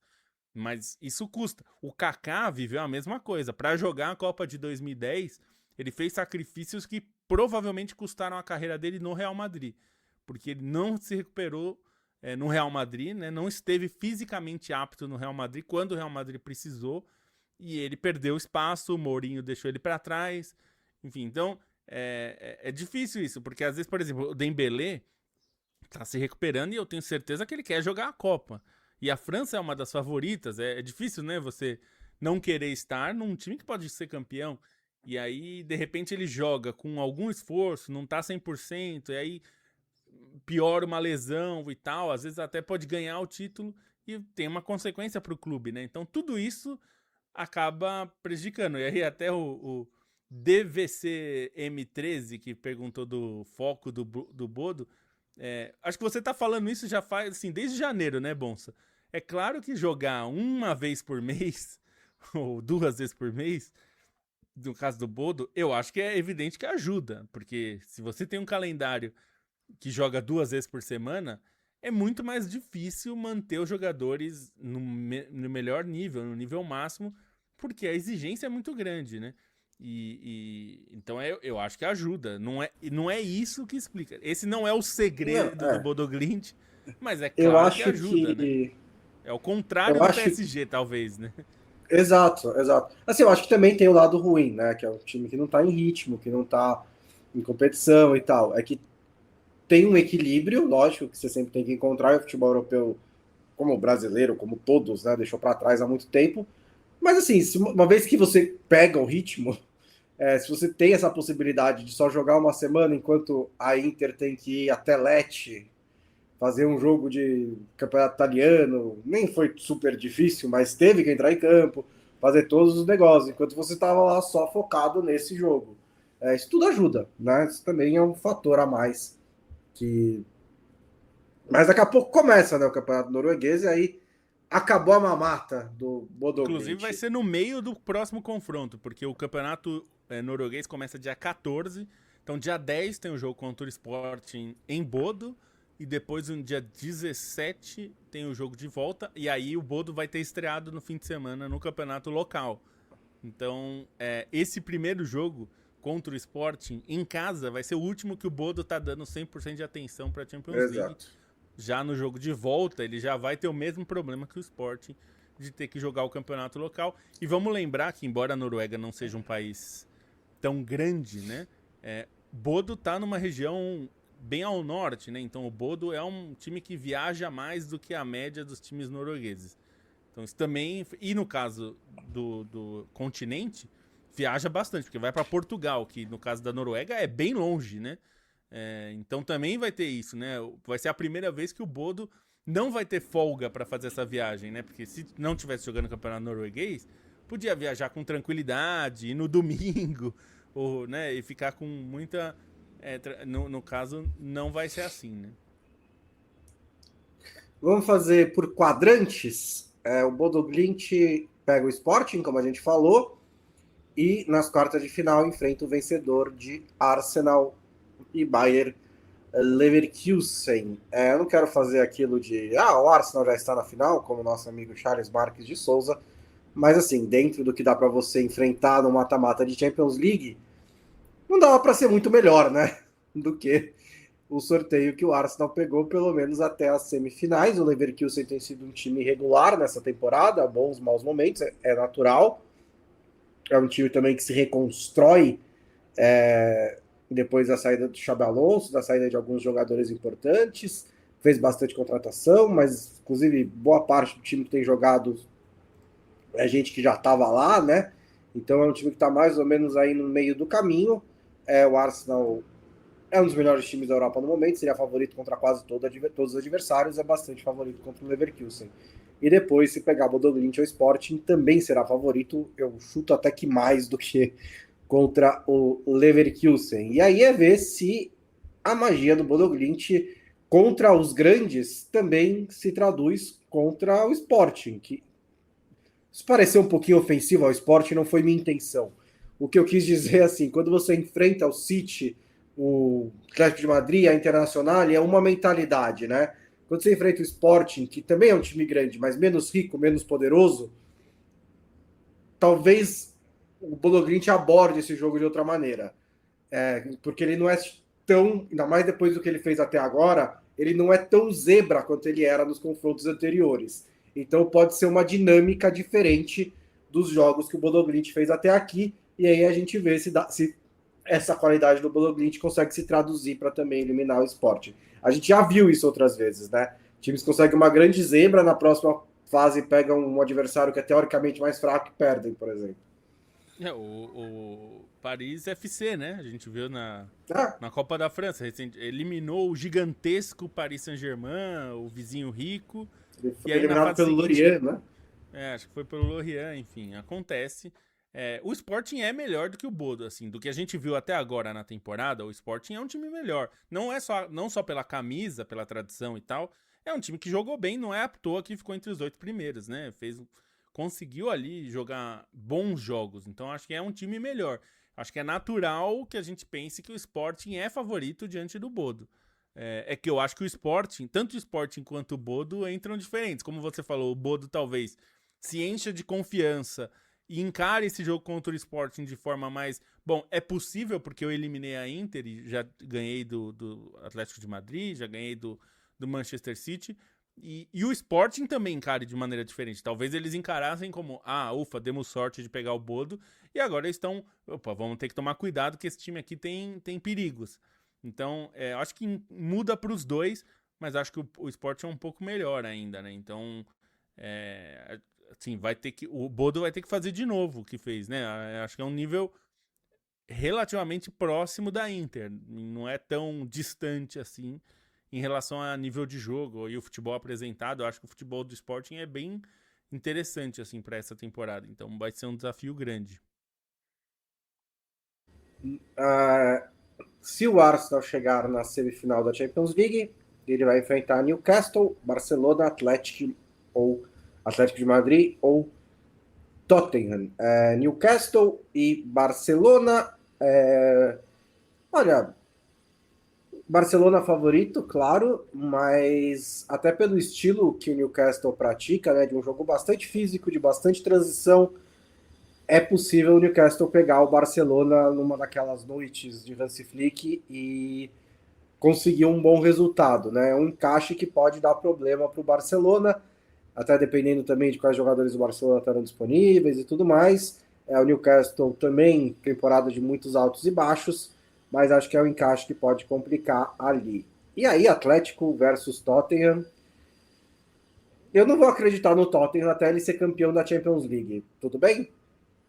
[SPEAKER 2] Mas isso custa. O Kaká viveu a mesma coisa. Para jogar a Copa de 2010, ele fez sacrifícios que provavelmente custaram a carreira dele no Real Madrid. Porque ele não se recuperou no Real Madrid, né? Não esteve fisicamente apto no Real Madrid quando o Real Madrid precisou. E ele perdeu espaço, o Mourinho deixou ele para trás. Enfim, então é difícil isso. Porque às vezes, por exemplo, o Dembélé tá se recuperando e eu tenho certeza que ele quer jogar a Copa. E a França é uma das favoritas. É difícil, né? Você não querer estar num time que pode ser campeão. E aí, de repente, ele joga com algum esforço, não tá 100%, e aí piora uma lesão e tal. Às vezes até pode ganhar o título e tem uma consequência pro clube, né? Então, tudo isso acaba prejudicando. E aí, até o DVCM13, que perguntou do foco do Bodo, acho que você tá falando isso já faz, assim, desde janeiro, né, Bonsa? É claro que jogar uma vez por mês, ou 2 vezes por mês, no caso do Bodo, eu acho que é evidente que ajuda. Porque se você tem um calendário que joga 2 vezes por semana, é muito mais difícil manter os jogadores no melhor nível, no nível máximo, porque a exigência é muito grande, né? Então eu acho que ajuda. Não é isso que explica. Esse não é o segredo do Bodo Glimt, mas é claro que ajuda, né? É o contrário do PSG, talvez, né?
[SPEAKER 1] Exato. Assim, eu acho que também tem o lado ruim, né? Que é um time que não tá em ritmo, que não tá em competição e tal. É que tem um equilíbrio, lógico, que você sempre tem que encontrar, e o futebol europeu, como o brasileiro, como todos, né? Deixou para trás há muito tempo. Mas assim, uma vez que você pega o ritmo, se você tem essa possibilidade de só jogar uma semana enquanto a Inter tem que ir até Lecce, fazer um jogo de campeonato italiano, nem foi super difícil, mas teve que entrar em campo, fazer todos os negócios, enquanto você estava lá só focado nesse jogo. Isso tudo ajuda, né? Isso também é um fator a mais. Mas daqui a pouco começa, né, o campeonato norueguês, e aí acabou a mamata do Bodo Glimt.
[SPEAKER 2] Inclusive vai ser no meio do próximo confronto, porque o campeonato norueguês começa dia 14, então dia 10 tem o jogo contra o Sporting em Bodo, e depois no dia 17 tem o jogo de volta, e aí o Bodo vai ter estreado no fim de semana no campeonato local. Então, esse primeiro jogo contra o Sporting em casa vai ser o último que o Bodo tá dando 100% de atenção para a Champions League. Já no jogo de volta, ele já vai ter o mesmo problema que o Sporting de ter que jogar o campeonato local. E vamos lembrar que, embora a Noruega não seja um país tão grande, né? Bodo tá numa região bem ao norte, né? Então o Bodo é um time que viaja mais do que a média dos times noruegueses. Então isso também... E no caso do continente, viaja bastante, porque vai para Portugal, que no caso da Noruega é bem longe, né? Então também vai ter isso, né? Vai ser a primeira vez que o Bodo não vai ter folga para fazer essa viagem, né? Porque se não tivesse jogando no campeonato norueguês, podia viajar com tranquilidade, ir no domingo, ou, né? E ficar com muita... no caso, não vai ser assim, né?
[SPEAKER 1] Vamos fazer por quadrantes. O Bodo Glimt pega o Sporting, como a gente falou, e nas quartas de final enfrenta o vencedor de Arsenal e Bayern Leverkusen. Eu não quero fazer aquilo de o Arsenal já está na final, como nosso amigo Charles Marques de Souza, mas assim, dentro do que dá para você enfrentar no mata-mata de Champions League, não dava para ser muito melhor, né? Do que o sorteio que o Arsenal pegou, pelo menos até as semifinais. O Leverkusen tem sido um time irregular nessa temporada, bons, maus momentos, é natural. É um time também que se reconstrói depois da saída do Xabi Alonso, da saída de alguns jogadores importantes, fez bastante contratação, mas inclusive boa parte do time que tem jogado é gente que já estava lá, né? Então é um time que está mais ou menos aí no meio do caminho. O Arsenal é um dos melhores times da Europa no momento, seria favorito contra quase todos os adversários, é bastante favorito contra o Leverkusen. E depois, se pegar o Bodo Glimt ou o Sporting, também será favorito, eu chuto até que mais do que contra o Leverkusen. E aí é ver se a magia do Bodo Glimt contra os grandes também se traduz contra o Sporting, que isso pareceu um pouquinho ofensivo ao Sporting, não foi minha intenção. O que eu quis dizer é assim, quando você enfrenta o City, o Atlético de Madrid, a Internacional, é uma mentalidade, né? Quando você enfrenta o Sporting, que também é um time grande, mas menos rico, menos poderoso, talvez o Bodo Glimt aborde esse jogo de outra maneira. Porque ele não é tão, ainda mais depois do que ele fez até agora, ele não é tão zebra quanto ele era nos confrontos anteriores. Então pode ser uma dinâmica diferente dos jogos que o Bodo Glimt fez até aqui, e aí a gente vê se essa qualidade do Bodo Glimt consegue se traduzir para também eliminar o esporte. A gente já viu isso outras vezes, né? Times conseguem uma grande zebra, na próxima fase pegam um adversário que é teoricamente mais fraco e perdem, por exemplo.
[SPEAKER 2] O Paris FC, né? A gente viu
[SPEAKER 1] Ah,
[SPEAKER 2] na Copa da França. Eliminou o gigantesco Paris Saint-Germain, o vizinho rico.
[SPEAKER 1] ele
[SPEAKER 2] E
[SPEAKER 1] foi
[SPEAKER 2] aí na
[SPEAKER 1] eliminado
[SPEAKER 2] fase
[SPEAKER 1] pelo
[SPEAKER 2] seguinte.
[SPEAKER 1] Lorient, né?
[SPEAKER 2] Acho que foi pelo Lorient, enfim, acontece. O Sporting é melhor do que o Bodo, assim, do que a gente viu até agora na temporada, o Sporting é um time melhor. Não só pela camisa, pela tradição e tal, é um time que jogou bem, não é à toa que ficou entre os 8 primeiros, né? Conseguiu ali jogar bons jogos, então acho que é um time melhor. Acho que é natural que a gente pense que o Sporting é favorito diante do Bodo. Que eu acho que o Sporting, tanto o Sporting quanto o Bodo entram diferentes. Como você falou, o Bodo talvez se encha de confiança e encare esse jogo contra o Sporting de forma mais... Bom, é possível porque eu eliminei a Inter e já ganhei do Atlético de Madrid, já ganhei do Manchester City, e o Sporting também encare de maneira diferente. Talvez eles encarassem como, ufa, demos sorte de pegar o Bodo, e agora eles estão, vamos ter que tomar cuidado que esse time aqui tem perigos. Então, acho que muda para os dois, mas acho que o Sporting é um pouco melhor ainda, né? Então, assim, o Bodo vai ter que fazer de novo o que fez, né? Acho que é um nível relativamente próximo da Inter, não é tão distante assim em relação a nível de jogo e o futebol apresentado. Eu acho que o futebol do Sporting é bem interessante assim para essa temporada, então vai ser um desafio grande.
[SPEAKER 1] Se o Arsenal chegar na semifinal da Champions League, ele vai enfrentar Newcastle, Barcelona, Atlético de Madrid ou Tottenham. Newcastle e Barcelona. Olha, Barcelona favorito, claro, mas até pelo estilo que o Newcastle pratica, né, de um jogo bastante físico, de bastante transição, é possível o Newcastle pegar o Barcelona numa daquelas noites de Hansi Flick e conseguir um bom resultado, né? Um encaixe que pode dar problema para o Barcelona, até dependendo também de quais jogadores do Barcelona estarão disponíveis e tudo mais. O Newcastle também, temporada de muitos altos e baixos, mas acho que é um encaixe que pode complicar ali. E aí, Atlético versus Tottenham. Eu não vou acreditar no Tottenham até ele ser campeão da Champions League, tudo bem?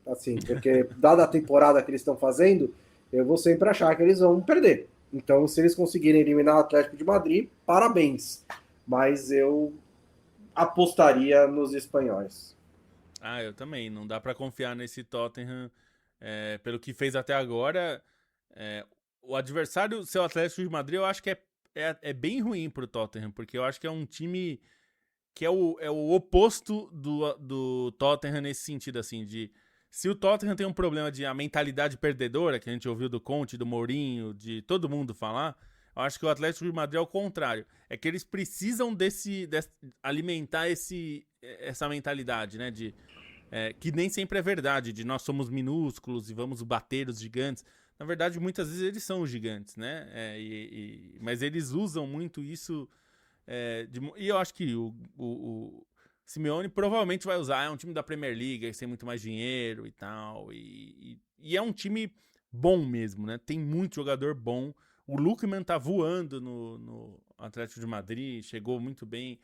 [SPEAKER 1] Assim, porque dada a temporada que eles estão fazendo, eu vou sempre achar que eles vão perder. Então, se eles conseguirem eliminar o Atlético de Madrid, parabéns. Mas eu apostaria nos espanhóis.
[SPEAKER 2] Eu também. Não dá para confiar nesse Tottenham pelo que fez até agora. O adversário, seu Atlético de Madrid, eu acho que é bem ruim pro Tottenham, porque eu acho que é um time que é o oposto do Tottenham nesse sentido, assim, de... Se o Tottenham tem um problema de a mentalidade perdedora, que a gente ouviu do Conte, do Mourinho, de todo mundo falar, Eu acho que o Atlético de Madrid é o contrário. É que eles precisam alimentar essa mentalidade, né? Que nem sempre é verdade, de nós somos minúsculos e vamos bater os gigantes. Na verdade, muitas vezes eles são os gigantes, né? Mas eles usam muito isso. E eu acho que o Simeone provavelmente vai usar. É um time da Premier League, eles têm muito mais dinheiro e tal. E é um time bom mesmo, né? Tem muito jogador bom. O Lookman tá voando no Atlético de Madrid, chegou muito bem.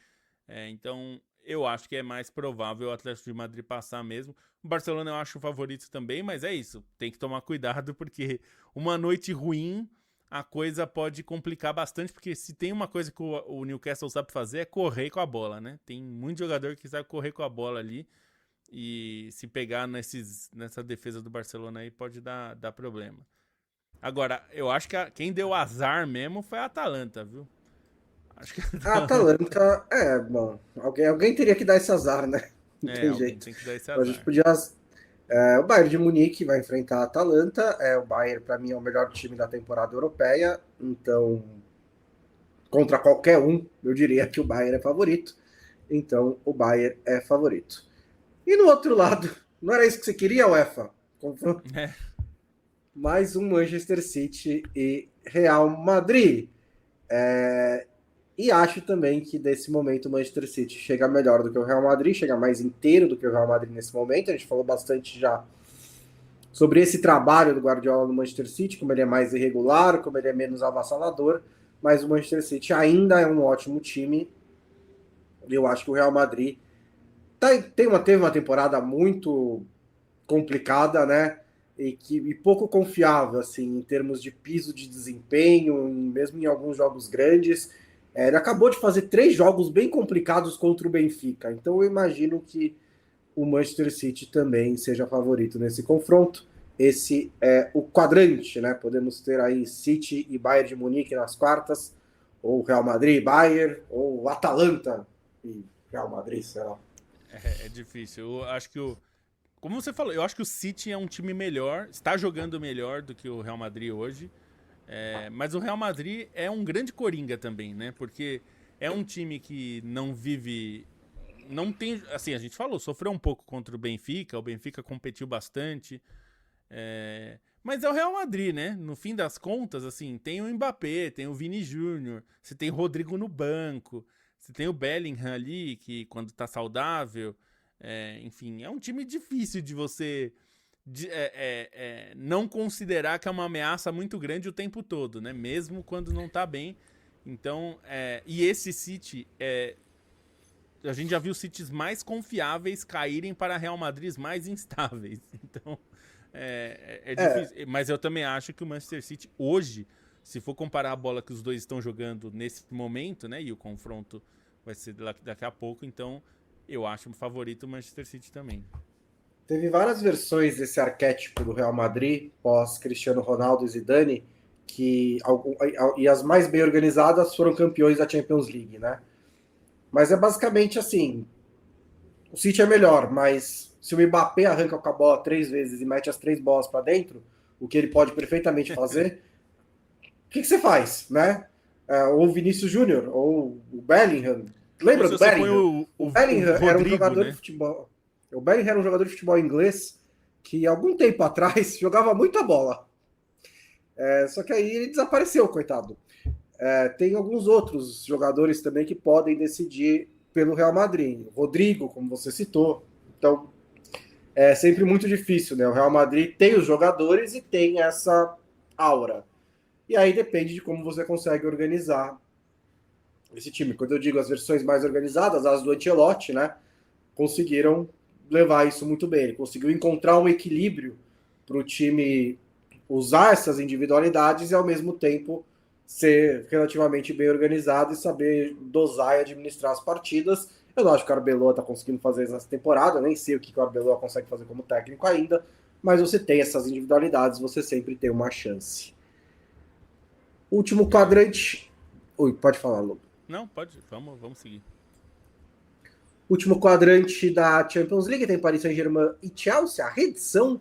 [SPEAKER 2] Então, eu acho que é mais provável o Atlético de Madrid passar mesmo. O Barcelona eu acho o favorito também, mas é isso. Tem que tomar cuidado, porque uma noite ruim, a coisa pode complicar bastante, porque se tem uma coisa que o Newcastle sabe fazer é correr com a bola, né? Tem muito jogador que sabe correr com a bola ali, e se pegar nessa defesa do Barcelona aí pode dar problema. Agora, eu acho que quem deu azar mesmo foi a Atalanta, viu? Acho que
[SPEAKER 1] A Atalanta, bom, alguém teria que dar esse azar, né? Não tem
[SPEAKER 2] alguém
[SPEAKER 1] jeito.
[SPEAKER 2] tem que dar esse
[SPEAKER 1] Então, a gente
[SPEAKER 2] azar.
[SPEAKER 1] podia. O Bayern de Munique vai enfrentar a Atalanta. O Bayern, para mim, é o melhor time da temporada europeia. Então, contra qualquer um, eu diria que o Bayern é favorito. Então, o Bayern é favorito. E no outro lado, não era isso que você queria, UEFA? Confronto. Mais um Manchester City e Real Madrid. E acho também que desse momento o Manchester City chega melhor do que o Real Madrid, chega mais inteiro do que o Real Madrid nesse momento. A gente falou bastante já sobre esse trabalho do Guardiola no Manchester City, como ele é mais irregular, como ele é menos avassalador, mas o Manchester City ainda é um ótimo time. Eu acho que o Real Madrid teve uma temporada muito complicada, né? E pouco confiável, assim, em termos de piso de desempenho, mesmo em alguns jogos grandes. Ele acabou de fazer 3 jogos bem complicados contra o Benfica. Então eu imagino que o Manchester City também seja favorito nesse confronto. Esse é o quadrante, né? Podemos ter aí City e Bayern de Munique nas quartas, ou Real Madrid e Bayern, ou Atalanta e Real Madrid, sei lá.
[SPEAKER 2] É difícil. Eu acho que como você falou, eu acho que o City é um time melhor, está jogando melhor do que o Real Madrid hoje. Mas o Real Madrid é um grande coringa também, né? Porque é um time que não vive. Não tem. Assim, a gente falou, sofreu um pouco contra o Benfica competiu bastante. Mas é o Real Madrid, né? No fim das contas, assim, tem o Mbappé, tem o Vini Júnior, você tem o Rodrigo no banco, você tem o Bellingham ali, que quando tá saudável. Enfim, é um time difícil de você não considerar que é uma ameaça muito grande o tempo todo, né? Mesmo quando não tá bem. Então, e esse City, a gente já viu Cities mais confiáveis caírem para Real Madrid mais instáveis. Então, é difícil. Mas eu também acho que o Manchester City hoje, se for comparar a bola que os dois estão jogando nesse momento, né? E o confronto vai ser daqui a pouco, então eu acho o favorito o Manchester City também.
[SPEAKER 1] Teve várias versões desse arquétipo do Real Madrid, pós Cristiano Ronaldo e Zidane, e as mais bem organizadas foram campeões da Champions League, né? Mas é basicamente assim, o City é melhor, mas se o Mbappé arranca com a bola 3 vezes e mete as 3 bolas para dentro, o que ele pode perfeitamente fazer, o que você faz, né? Ou o Vinícius Júnior, ou o Bellingham. Lembra do Bellingham? O Bellingham
[SPEAKER 2] Rodrigo,
[SPEAKER 1] era um jogador,
[SPEAKER 2] né,
[SPEAKER 1] de futebol. O Bellingham era um jogador de futebol inglês que, algum tempo atrás, jogava muita bola. Só que aí ele desapareceu, coitado. Tem alguns outros jogadores também que podem decidir pelo Real Madrid. Rodrigo, como você citou. Então, é sempre muito difícil, né? O Real Madrid tem os jogadores e tem essa aura. E aí depende de como você consegue organizar esse time. Quando eu digo as versões mais organizadas, as do Ancelotti, né? Conseguiram levar isso muito bem. Ele conseguiu encontrar um equilíbrio para o time usar essas individualidades e, ao mesmo tempo, ser relativamente bem organizado e saber dosar e administrar as partidas. Eu não acho que o Arbeloa está conseguindo fazer isso nessa temporada, nem sei o que o Arbeloa consegue fazer como técnico ainda, mas você tem essas individualidades, você sempre tem uma chance. Último quadrante. Ui, pode falar, Lobo.
[SPEAKER 2] Não, pode. Vamos seguir.
[SPEAKER 1] Último quadrante da Champions League tem Paris Saint-Germain e Chelsea, a reedição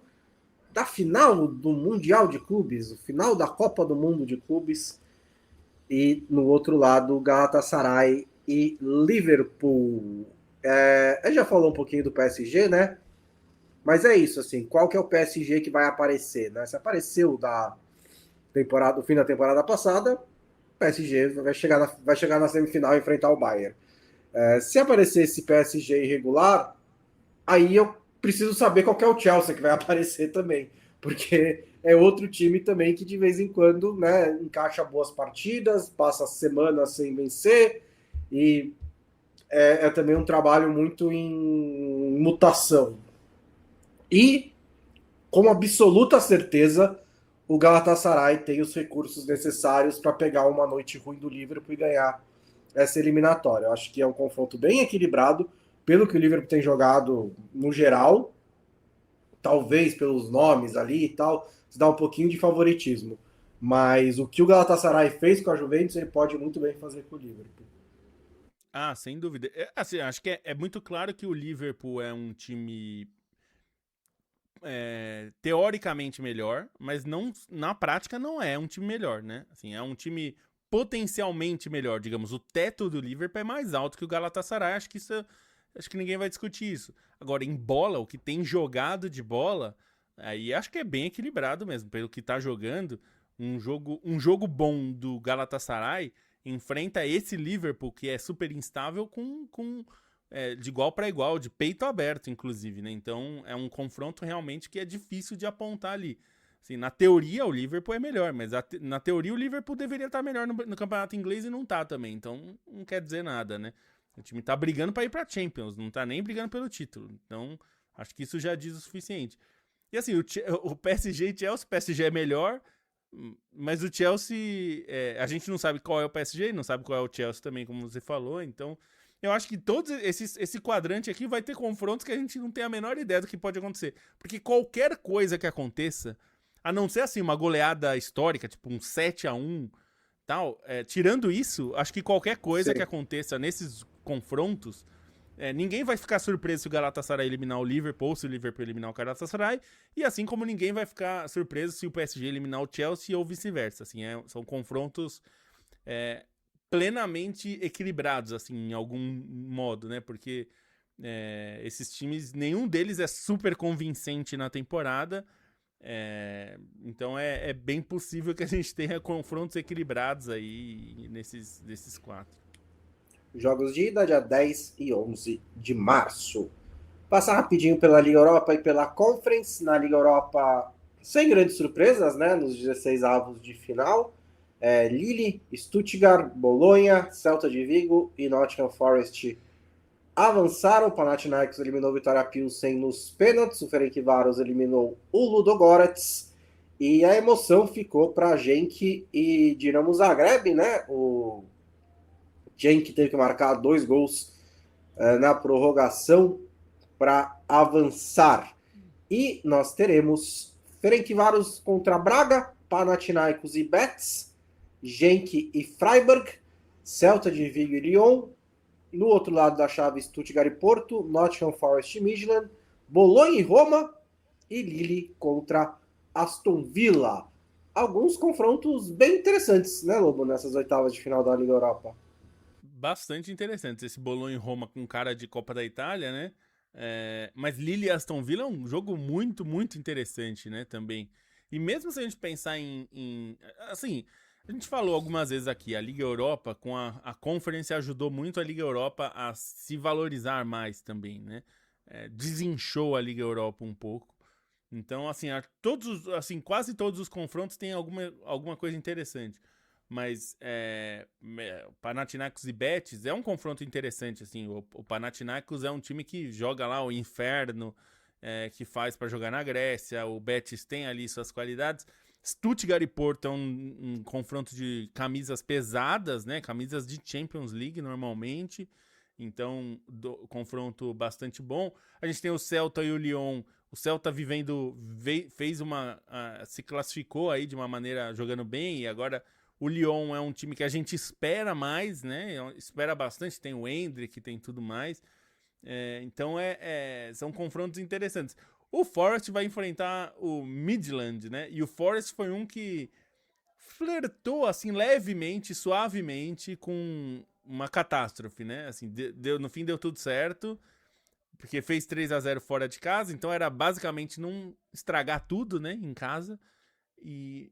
[SPEAKER 1] da final do Mundial de Clubes, o final da Copa do Mundo de Clubes. E no outro lado, Galatasaray e Liverpool. A gente já falou um pouquinho do PSG, né? Mas é isso, assim, qual que é o PSG que vai aparecer, né? Se apareceu do fim da temporada passada, o PSG vai chegar na semifinal e enfrentar o Bayern. Se aparecer esse PSG irregular, aí eu preciso saber qual que é o Chelsea que vai aparecer também, porque é outro time também que de vez em quando, né, encaixa boas partidas, passa semanas sem vencer e é também um trabalho muito em mutação. E com absoluta certeza o Galatasaray tem os recursos necessários para pegar uma noite ruim do Liverpool e ganhar essa eliminatória. Eu acho que é um confronto bem equilibrado, pelo que o Liverpool tem jogado no geral, talvez pelos nomes ali e tal, se dá um pouquinho de favoritismo. Mas o que o Galatasaray fez com a Juventus, ele pode muito bem fazer com o Liverpool.
[SPEAKER 2] Ah, sem dúvida. Assim, acho que é muito claro que o Liverpool é um time teoricamente melhor, mas não, na prática não é um time melhor, né? Assim, é um time potencialmente melhor, digamos. O teto do Liverpool é mais alto que o Galatasaray. Acho que ninguém vai discutir isso. Agora, em bola, o que tem jogado de bola, aí acho que é bem equilibrado mesmo. Pelo que tá jogando, um jogo bom do Galatasaray enfrenta esse Liverpool que é super instável com de igual para igual, de peito aberto, inclusive, né? Então é um confronto realmente que é difícil de apontar ali. Assim, na teoria, o Liverpool é melhor, mas na teoria o Liverpool deveria estar melhor no campeonato inglês e não tá também. Então não quer dizer nada, né? O time tá brigando para ir pra Champions, não tá nem brigando pelo título. Então acho que isso já diz o suficiente. E assim, o PSG e Chelsea, o PSG é melhor, mas o Chelsea, a gente não sabe qual é o PSG, não sabe qual é o Chelsea também, como você falou, então eu acho que todos esse quadrante aqui vai ter confrontos que a gente não tem a menor ideia do que pode acontecer. Porque qualquer coisa que aconteça, a não ser assim uma goleada histórica, tipo um 7-1 tal, tirando isso, acho que qualquer coisa que
[SPEAKER 1] Sim.
[SPEAKER 2] aconteça nesses confrontos, ninguém vai ficar surpreso se o Galatasaray eliminar o Liverpool ou se o Liverpool eliminar o Galatasaray, e assim como ninguém vai ficar surpreso se o PSG eliminar o Chelsea ou vice-versa. Assim, são confrontos é, plenamente equilibrados, assim, em algum modo, né? Porque esses times, nenhum deles é super convincente na temporada. Então é bem possível que a gente tenha confrontos equilibrados aí nesses quatro.
[SPEAKER 1] Jogos de ida, dia 10 e 11 de março. Passar rapidinho pela Liga Europa e pela Conference. Na Liga Europa, sem grandes surpresas, né? Nos 16 avos de final. Lille, Stuttgart, Bolonha, Celta de Vigo e Nottingham Forest avançaram. O Panathinaikos eliminou o Vitória Pilsen nos pênaltis. O Ferencváros eliminou o Ludogorets. E a emoção ficou para Genk e Dinamo Zagreb, né? O Genk teve que marcar 2 gols na prorrogação para avançar. E nós teremos Ferencváros contra Braga, Panathinaikos e Betis, Genk e Freiburg, Celta de Vigo e Lyon. No outro lado da chave, Stuttgart e Porto, Nottingham Forest e Midland, Bolonha e Roma e Lille contra Aston Villa. Alguns confrontos bem interessantes, né, Lobo, nessas oitavas de final da Liga Europa.
[SPEAKER 2] Bastante interessante. Esse Bolonha em Roma com cara de Copa da Itália, né? Mas Lille e Aston Villa é um jogo muito, muito interessante, né? Também. E mesmo se a gente pensar assim, a gente falou algumas vezes aqui, a Liga Europa com a Conference ajudou muito a Liga Europa a se valorizar mais também, né? Desinchou a Liga Europa um pouco. Então, assim, assim, quase todos os confrontos têm alguma coisa interessante. Mas Panathinaikos e Betis é um confronto interessante, assim. O Panathinaikos é um time que joga lá o inferno, que faz para jogar na Grécia. O Betis tem ali suas qualidades. Stuttgart e Porto é um confronto de camisas pesadas, né? Camisas de Champions League normalmente. Então, confronto bastante bom. A gente tem o Celta e o Lyon. O Celta se classificou aí de uma maneira jogando bem e agora o Lyon é um time que a gente espera mais, né? Espera bastante, tem o Endrick, tem tudo mais. Então são confrontos interessantes. O Forest vai enfrentar o Midland, né? E o Forest foi um que flertou, assim, levemente, suavemente com uma catástrofe, né? Assim, no fim deu tudo certo, porque fez 3-0 fora de casa, então era basicamente não estragar tudo, né, em casa. E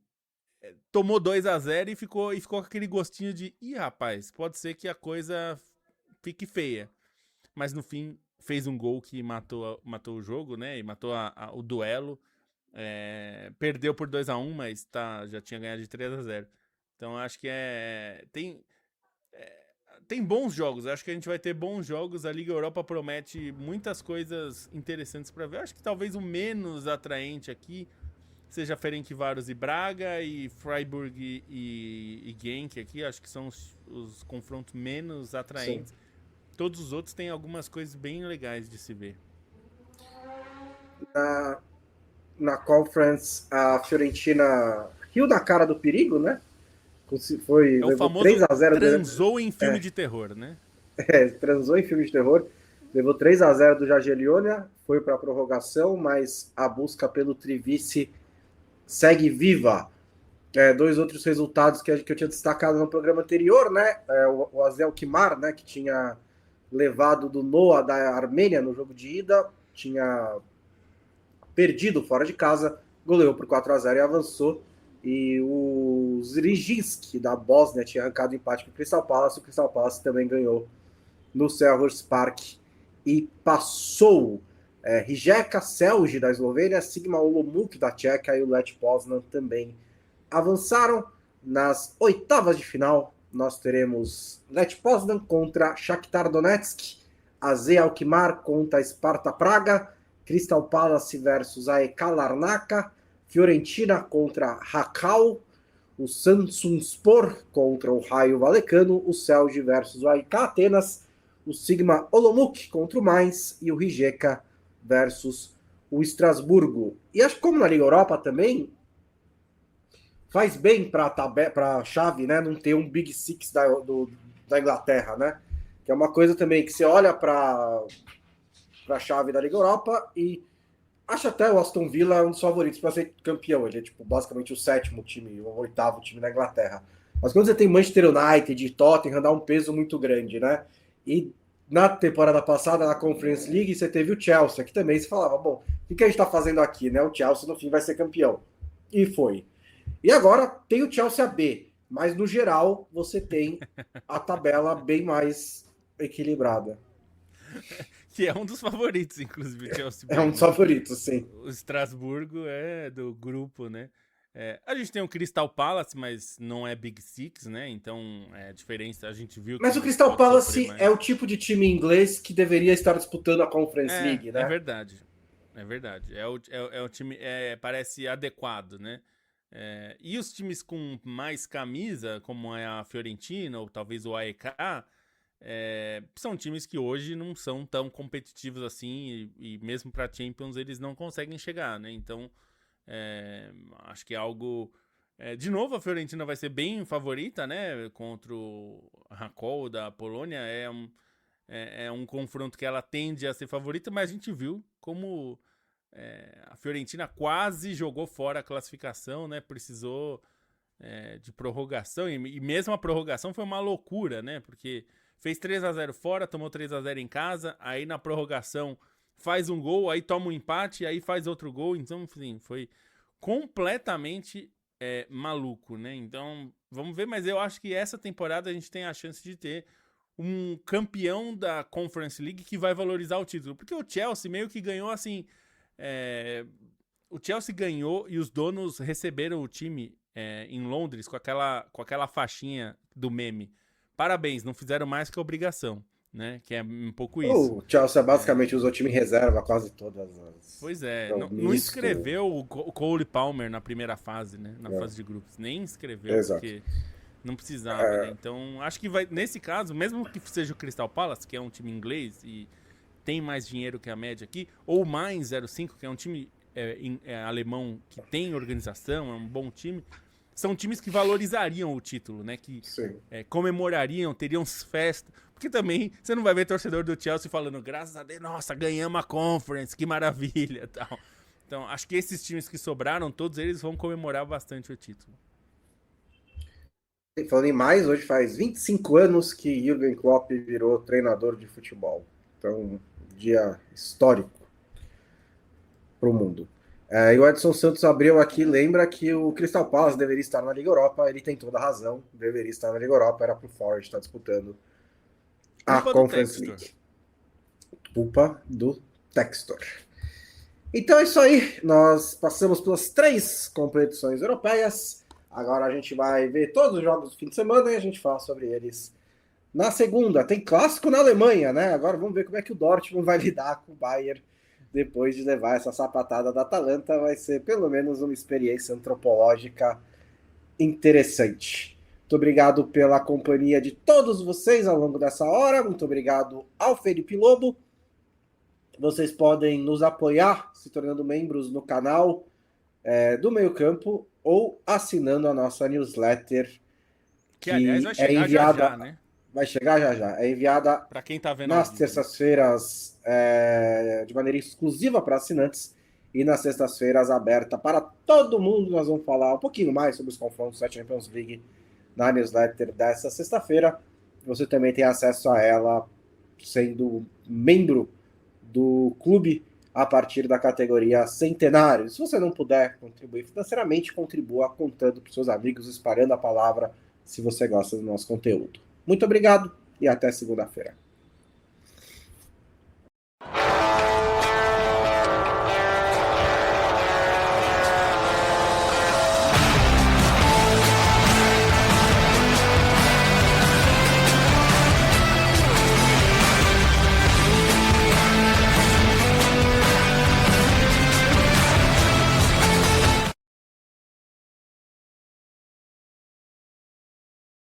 [SPEAKER 2] tomou 2-0 e ficou com aquele gostinho de, rapaz, pode ser que a coisa fique feia. Mas no fim fez um gol que matou o jogo, né? E matou o duelo. Perdeu por 2-1, mas já tinha ganhado de 3-0. Então acho que tem bons jogos. Acho que a gente vai ter bons jogos. A Liga Europa promete muitas coisas interessantes para ver. Acho que talvez o menos atraente aqui seja Ferencváros e Braga, e Freiburg e Genk aqui. Acho que são os confrontos menos atraentes. Sim. Todos os outros têm algumas coisas bem legais de se ver.
[SPEAKER 1] Na Conference, a Fiorentina riu da cara do perigo, né?
[SPEAKER 2] O famoso 3-0 transou em filme de terror, né?
[SPEAKER 1] Transou em filme de terror. Levou 3-0 do Jagiellonia, foi para a prorrogação, mas a busca pelo trivice segue viva. 2 outros resultados que eu tinha destacado no programa anterior, né? O AZ Alkmaar, né? Que tinha levado do Noah da Armênia no jogo de ida, tinha perdido fora de casa, goleou por 4-0 e avançou. E o Zrinjinski da Bósnia tinha arrancado empate com o Crystal Palace. O Crystal Palace também ganhou no Selhurst Park e passou. Rijeka Celje da Eslovênia, Sigma Olomouc da Tcheca e o Lech Poznan também avançaram. Nas oitavas de final, nós teremos Lech Poznan contra Shakhtar Donetsk, AZ Alkmaar contra Sparta Praga, Crystal Palace versus AEK Larnaca, Fiorentina contra Racal, o Samsunspor contra o Raio Vallecano, o Celje versus o AEK Atenas, o Sigma Olomouc contra o Mainz e o Rijeka versus o Estrasburgo. E acho que como na Liga Europa também, faz bem para a chave, né, não ter um Big Six da Inglaterra, né? Que é uma coisa também que você olha para a chave da Liga Europa e acho até o Aston Villa um dos favoritos para ser campeão. Ele é tipo basicamente o 7º time, o 8º time da Inglaterra. Mas quando você tem Manchester United e Tottenham, dá um peso muito grande, né? E na temporada passada, na Conference League, você teve o Chelsea, que também se falava, bom, o que a gente está fazendo aqui, né? O Chelsea no fim vai ser campeão. E foi. E agora tem o Chelsea B, mas no geral você tem a tabela bem mais equilibrada.
[SPEAKER 2] Que é um dos favoritos, inclusive, o Chelsea B.
[SPEAKER 1] É um dos favoritos, sim.
[SPEAKER 2] O Estrasburgo é do grupo, né? A gente tem o Crystal Palace, mas não é Big Six, né? Então, a diferença, a gente viu...
[SPEAKER 1] Mas o Crystal Palace é o tipo de time inglês que deveria estar disputando a Conference League, né?
[SPEAKER 2] É verdade. É verdade. É o time, parece adequado, né? E os times com mais camisa, como é a Fiorentina ou talvez o AEK, são times que hoje não são tão competitivos assim e mesmo para Champions eles não conseguem chegar, né? Então, acho que é algo... de novo, a Fiorentina vai ser bem favorita, né? Contra o Rakow da Polônia. É um confronto que ela tende a ser favorita, mas a gente viu como a Fiorentina quase jogou fora a classificação, né? Precisou de prorrogação e mesmo a prorrogação foi uma loucura, né? Porque fez 3-0 fora, tomou 3-0 em casa, aí na prorrogação faz um gol, aí toma um empate, aí faz outro gol. Então, enfim, foi completamente maluco, né? Então, vamos ver, mas eu acho que essa temporada a gente tem a chance de ter um campeão da Conference League que vai valorizar o título. Porque o Chelsea meio que ganhou assim... o Chelsea ganhou e os donos receberam o time em Londres com aquela faixinha do meme. Parabéns, não fizeram mais que obrigação, né? Que é um pouco isso.
[SPEAKER 1] O Chelsea basicamente usou o time reserva quase todas as...
[SPEAKER 2] Pois é, não inscreveu o Cole Palmer na primeira fase, né? Na fase de grupos. Nem inscreveu,
[SPEAKER 1] exato,
[SPEAKER 2] porque não precisava, né? Então, acho que vai, nesse caso, mesmo que seja o Crystal Palace, que é um time inglês e tem mais dinheiro que a média aqui, ou o Mainz 05, que é um time alemão que tem organização, é um bom time, são times que valorizariam o título, né? Que comemorariam, teriam festas. Porque também você não vai ver torcedor do Chelsea falando, graças a Deus, nossa, ganhamos a Conference, que maravilha, tal. Então, acho que esses times que sobraram, todos eles vão comemorar bastante o título.
[SPEAKER 1] Falando em mais, hoje faz 25 anos que Jürgen Klopp virou treinador de futebol. Então, um dia histórico para o mundo. E o Edson Santos abriu aqui, lembra que o Crystal Palace deveria estar na Liga Europa, ele tem toda a razão, deveria estar na Liga Europa, era para o Forest estar disputando a
[SPEAKER 2] Culpa do
[SPEAKER 1] Conference
[SPEAKER 2] Textor.
[SPEAKER 1] League. Culpa do Textor. Então é isso aí, nós passamos pelas 3 competições europeias, agora a gente vai ver todos os jogos do fim de semana e a gente fala sobre eles na segunda. Tem clássico na Alemanha, né? Agora vamos ver como é que o Dortmund vai lidar com o Bayern depois de levar essa sapatada da Atalanta. Vai ser pelo menos uma experiência antropológica interessante. Muito obrigado pela companhia de todos vocês ao longo dessa hora. Muito obrigado ao Felipe Lobo. Vocês podem nos apoiar se tornando membros no canal do Meio Campo ou assinando a nossa newsletter,
[SPEAKER 2] Que, aliás, vai
[SPEAKER 1] é
[SPEAKER 2] chegar
[SPEAKER 1] enviada.
[SPEAKER 2] já, né?
[SPEAKER 1] Vai chegar já. É enviada
[SPEAKER 2] Pra quem tá vendo
[SPEAKER 1] nas
[SPEAKER 2] ao vivo.
[SPEAKER 1] terças-feiras de maneira exclusiva para assinantes e nas sextas-feiras aberta para todo mundo. Nós vamos falar um pouquinho mais sobre os confrontos da Champions League na newsletter dessa sexta-feira. Você também tem acesso a ela sendo membro do clube a partir da categoria Centenário. Se você não puder contribuir financeiramente, contribua contando para os seus amigos, espalhando a palavra se você gosta do nosso conteúdo. Muito obrigado e até segunda-feira.